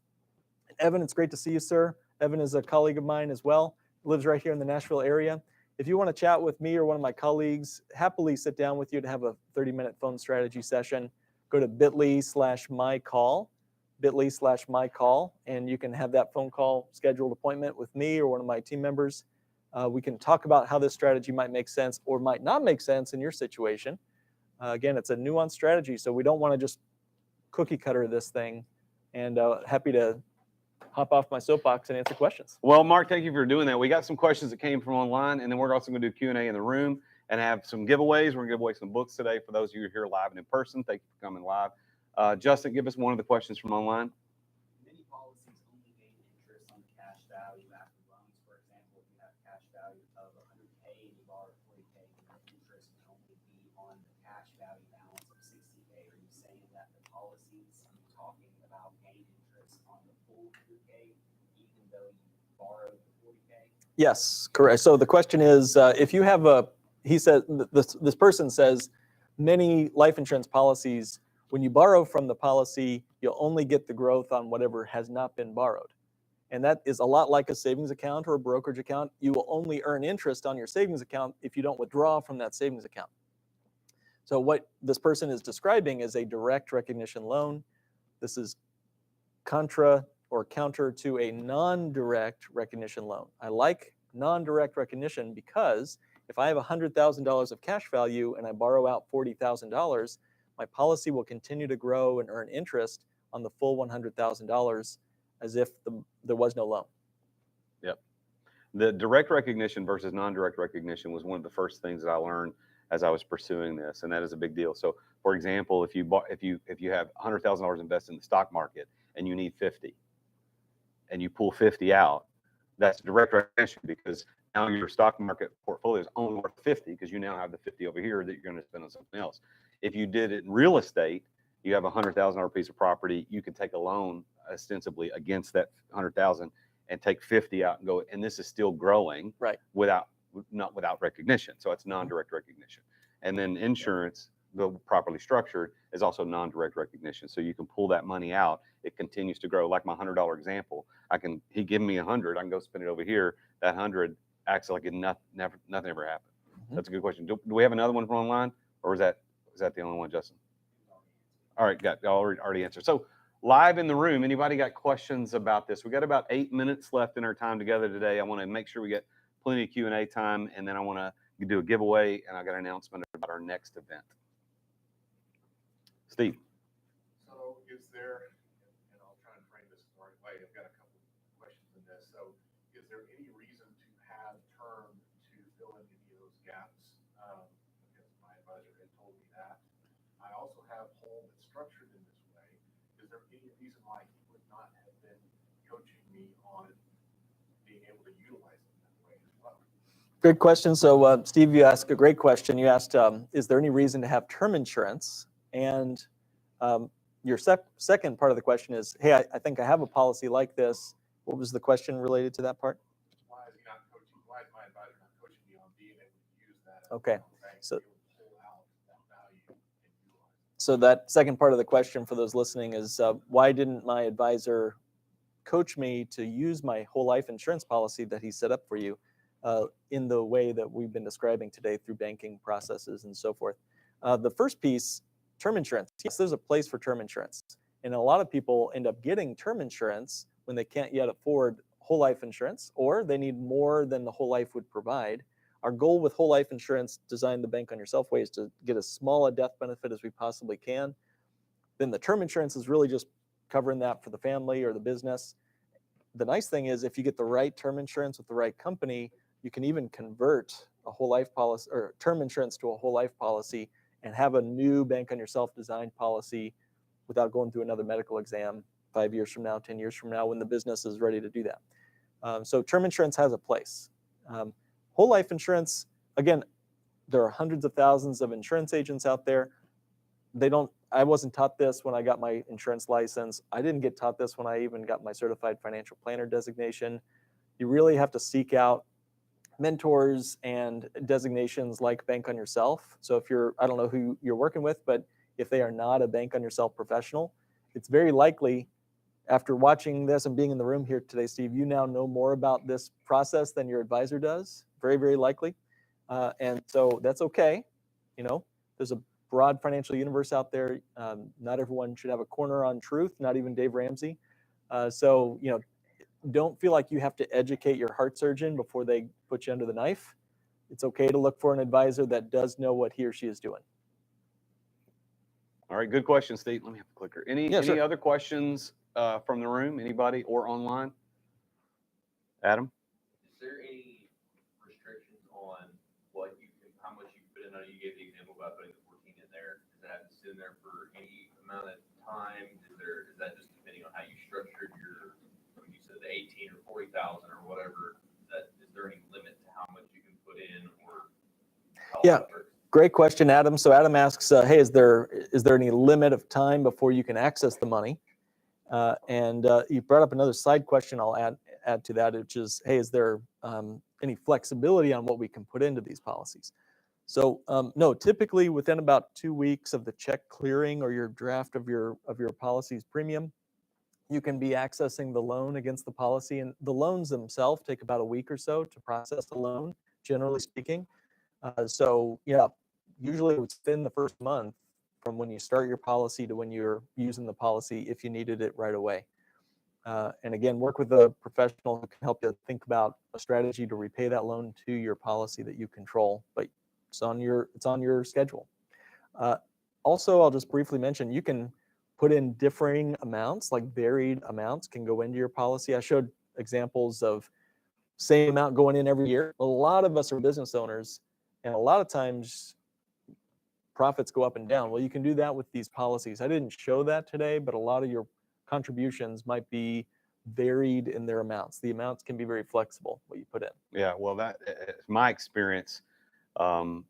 Evan, it's great to see you, sir. Evan is a colleague of mine as well, lives right here in the Nashville area. If you want to chat with me or one of my colleagues, happily sit down with you to have a 30-minute phone strategy session. Go to bit.ly/mycall, bit.ly/mycall, and you can have that phone call scheduled appointment with me or one of my team members. We can talk about how this strategy might make sense or might not make sense in your situation. Again, it's a nuanced strategy, so we don't want to just cookie cutter this thing. And happy to hop off my soapbox and answer questions. Well, Mark, thank you for doing that. We got some questions that came from online, and then we're also going to do Q&A in the room and have some giveaways. We're going to give away some books today for those of you who are here live and in person. Thank you for coming live. Justin, give us one of the questions from online. Many policies only gain interest on the cash value after loans. For example, if you have cash value of $100K and you borrow $40K, the interest can only be on the cash value balance of $60K. Are you saying that the policies you're talking about gain interest on the full $100K, even though you borrowed the $40K? Yes, correct. So the question is, if you have he says, this person says, many life insurance policies, when you borrow from the policy, you'll only get the growth on whatever has not been borrowed. And that is a lot like a savings account or a brokerage account. You will only earn interest on your savings account if you don't withdraw from that savings account. So what this person is describing is a direct recognition loan. This is counter to a non-direct recognition loan. I like non-direct recognition because if I have $100,000 of cash value and I borrow out $40,000, my policy will continue to grow and earn interest on the full $100,000 as if there was no loan. Yep. The direct recognition versus non-direct recognition was one of the first things that I learned as I was pursuing this, and that is a big deal. So, for example, if you have $100,000 invested in the stock market and you need 50, and you pull 50 out, that's direct recognition because now your stock market portfolio is only worth 50 because you now have the 50 over here that you're going to spend on something else. If you did it in real estate, you have a $100,000 piece of property, you could take a loan ostensibly against that 100,000 and take 50 out and go, and this is still growing, right? Without recognition. So it's non-direct recognition. And then insurance, though properly structured, is also non-direct recognition. So you can pull that money out, it continues to grow. Like my $100 example, he give me 100, I can go spend it over here. That 100 acts like nothing ever happened. Mm-hmm. That's a good question. Do we have another one from online, or is that the only one, Justin? All right, got already answered. So live in the room, anybody got questions about this? We got about 8 minutes left in our time together today. I want to make sure we get plenty of Q&A time, and then I want to do a giveaway, and I got an announcement about our next event. Steve. So is there, and I'll try and frame this the right way, I've got a couple of questions in this. So is there any reason to have term to fill in any of those gaps? Because my advisor had told me that. I also have whole that's structured in this way. Is there any reason why he would not have been coaching me on being able to utilize them that way as well? Good question. So Steve, you asked a great question. You asked, is there any reason to have term insurance? And your second part of the question is, hey, I think I have a policy like this. What was the question related to that part? Why is he not coaching? Why is my advisor not coaching me on being able to use that? as a Okay, bank to so- be able to pull out that value and utilize it? So that second part of the question for those listening is, why didn't my advisor coach me to use my whole life insurance policy that he set up for you in the way that we've been describing today through banking processes and so forth? The first piece, term insurance. Yes, there's a place for term insurance. And a lot of people end up getting term insurance when they can't yet afford whole life insurance, or they need more than the whole life would provide. Our goal with whole life insurance, design the bank on yourself way, is to get as small a death benefit as we possibly can. Then the term insurance is really just covering that for the family or the business. The nice thing is if you get the right term insurance with the right company, you can even convert a whole life policy or term insurance to a whole life policy and have a new bank on yourself designed policy without going through another medical exam 5 years from now, 10 years from now, when the business is ready to do that. So term insurance has a place. Whole life insurance, again, there are hundreds of thousands of insurance agents out there. I wasn't taught this when I got my insurance license. I didn't get taught this when I even got my certified financial planner designation. You really have to seek out mentors and designations like Bank on Yourself. So if I don't know who you're working with, but if they are not a Bank on Yourself professional, it's very likely after watching this and being in the room here today, Steve, you now know more about this process than your advisor does, very, very likely. And so that's okay. There's a broad financial universe out there. Not everyone should have a corner on truth, not even Dave Ramsey. So don't feel like you have to educate your heart surgeon before they put you under the knife. It's okay to look for an advisor that does know what he or she is doing. All right, good question, Steve. Let me have a clicker. Any sure. other questions from the room? Anybody or online? Adam? Is there any restrictions on how much you put in? I know you gave the example about putting the 14 in there. Does that have to sit in there for any amount of time? Is that just depending on how you structured when you said the 18 or 40,000 or whatever? Is there any limit to how much you can put in or how Yeah. it works? Great question, Adam. So Adam asks, hey, is there any limit of time before you can access the money? And you brought up another side question I'll add to that, which is, hey, is there any flexibility on what we can put into these policies? So no, typically within about 2 weeks of the check clearing or your draft of your policy's premium, you can be accessing the loan against the policy. And the loans themselves take about a week or so to process the loan, generally speaking. So yeah, usually it's within the first month from when you start your policy to when you're using the policy if you needed it right away. And again, work with a professional who can help you think about a strategy to repay that loan to your policy that you control, but it's on your schedule. Also, I'll just briefly mention, you can put in differing amounts, like varied amounts can go into your policy. I showed examples of same amount going in every year. A lot of us are business owners, and a lot of times profits go up and down. Well, you can do that with these policies. I didn't show that today, but a lot of your contributions might be varied in their amounts. The amounts can be very flexible, what you put in. Yeah, well, that my experience. I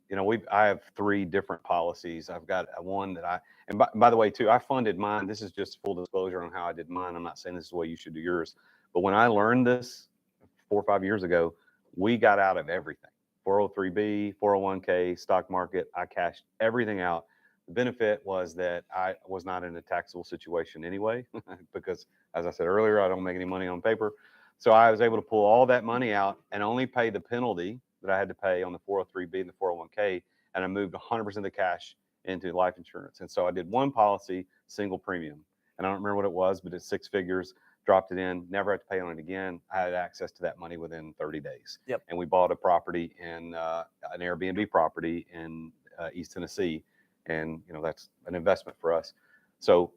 have 3 different policies. I've got one that and by the way, too, I funded mine. This is just full disclosure on how I did mine. I'm not saying this is the way you should do yours, but when I learned this 4 or 5 years ago, we got out of everything. 403B, 401k, stock market. I cashed everything out. The benefit was that I was not in a taxable situation anyway, because as I said earlier, I don't make any money on paper. So I was able to pull all that money out and only pay the penalty that I had to pay on the 403B and the 401k. And I moved 100% of the cash into life insurance. And so I did one policy, single premium. And I don't remember what it was, but it's 6 figures. Dropped it in, never had to pay on it again. I had access to that money within 30 days. Yep. And we bought a property in an Airbnb property in East Tennessee. And, that's an investment for us. So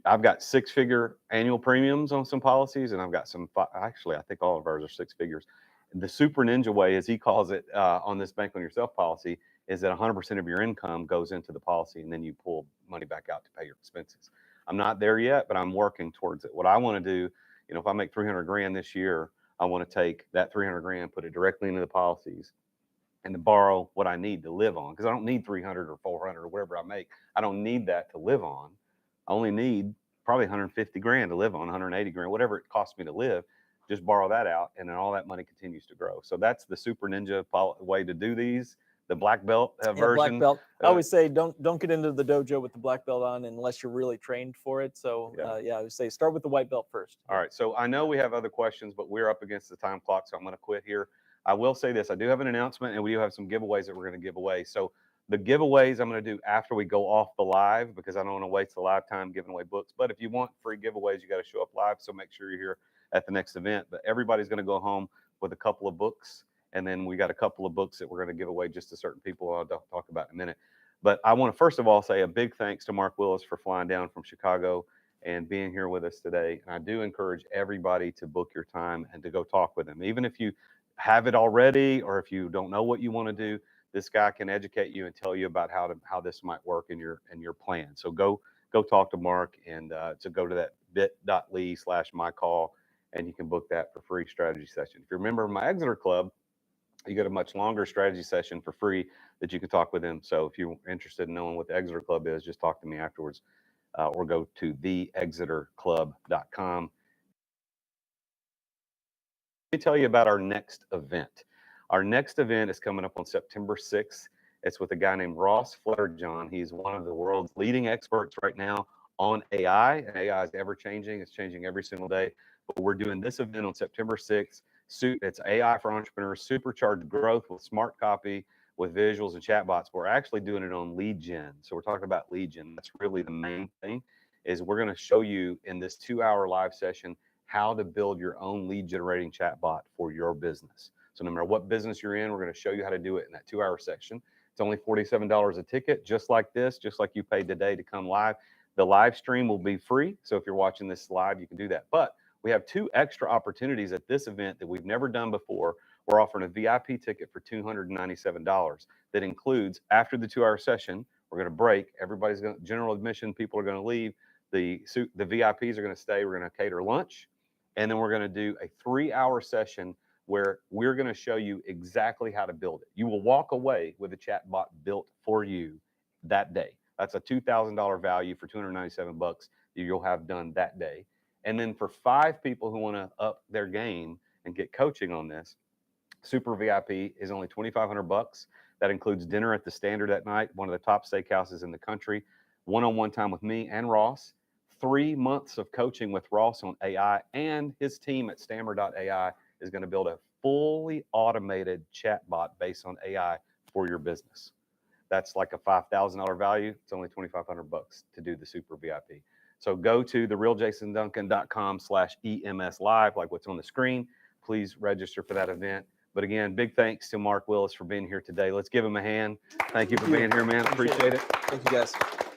I've got 6-figure annual premiums on some policies, and I've got actually, I think all of ours are 6 figures. The super ninja way, as he calls it, on this Bank on Yourself policy, is that 100% of your income goes into the policy, and then you pull money back out to pay your expenses. I'm not there yet, but I'm working towards it. What I want to do, if I make 300 grand this year, I want to take that 300 grand, put it directly into the policies, and to borrow what I need to live on, because I don't need 300 or 400 or whatever I make. I don't need that to live on. I only need probably 150 grand to live on, 180 grand, whatever it costs me to live. Just borrow that out, and then all that money continues to grow. So that's the Super Ninja way to do these. The black belt Yeah, version. black belt. I uh, always say don't get into the dojo with the black belt on unless you're really trained for it. So Yeah. yeah, I would say start with the white belt first. All right. So I know we have other questions, but we're up against the time clock, so I'm going to quit here. I will say this: I do have an announcement, and we do have some giveaways that we're going to give away. So the giveaways I'm going to do after we go off the live, because I don't want to waste the live time giving away books. But if you want free giveaways, you got to show up live. So make sure you're here at the next event. But everybody's going to go home with a couple of books, and then we got a couple of books that we're going to give away just to certain people. I'll talk about in a minute. But I want to first of all say a big thanks to Mark Willis for flying down from Chicago and being here with us today. And I do encourage everybody to book your time and to go talk with him. Even if you have it already, or if you don't know what you want to do, this guy can educate you and tell you about how this might work in your plan. So go talk to Mark, and to go to that bit.ly/mycall, and you can book that for free strategy session. If you're a member of my Exeter Club, you get a much longer strategy session for free that you can talk with him. So if you're interested in knowing what the Exeter Club is, just talk to me afterwards, or go to theexeterclub.com. Let me tell you about our next event. Our next event is coming up on September 6th. It's with a guy named Ross Flutterjohn. He's one of the world's leading experts right now on AI. And AI is ever changing. It's changing every single day. But we're doing this event on September 6th. It's AI for entrepreneurs, supercharged growth with smart copy, with visuals and chatbots. We're actually doing it on lead gen. So we're talking about lead gen. That's really the main thing, is we're going to show you in this 2-hour live session how to build your own lead generating chatbot for your business. So no matter what business you're in, we're going to show you how to do it in that 2-hour section. It's only $47 a ticket, just like this, just like you paid today to come live. The live stream will be free. So if you're watching this live, you can do that. But we have 2 extra opportunities at this event that we've never done before. We're offering a VIP ticket for $297 that includes, after the 2-hour session, we're going to break. Everybody's going to, general admission, people are going to leave. The VIPs are going to stay. We're going to cater lunch. And then we're going to do a 3-hour session where we're going to show you exactly how to build it. You will walk away with a chatbot built for you that day. That's a $2,000 value for $297 that you'll have done that day. And then for 5 people who want to up their game and get coaching on this, Super VIP is only $2,500. That includes dinner at the Standard that night, one of the top steakhouses in the country, one-on-one time with me and Ross, 3 months of coaching with Ross on AI, and his team at Stammer.ai is going to build a fully automated chatbot based on AI for your business. That's like a $5,000 value. It's only $2,500 to do the Super VIP. So go to therealjasonduncan.com/EMS live, like what's on the screen. Please register for that event. But again, big thanks to Mark Willis for being here today. Let's give him a hand. Thank you for being here, man. Appreciate it. Thank you, guys.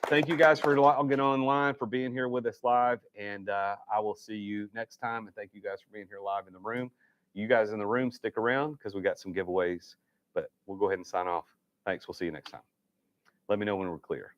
Thank you guys for getting online, for being here with us live. And I will see you next time. And thank you guys for being here live in the room. You guys in the room, stick around because we got some giveaways. But we'll go ahead and sign off. Thanks. We'll see you next time. Let me know when we're clear.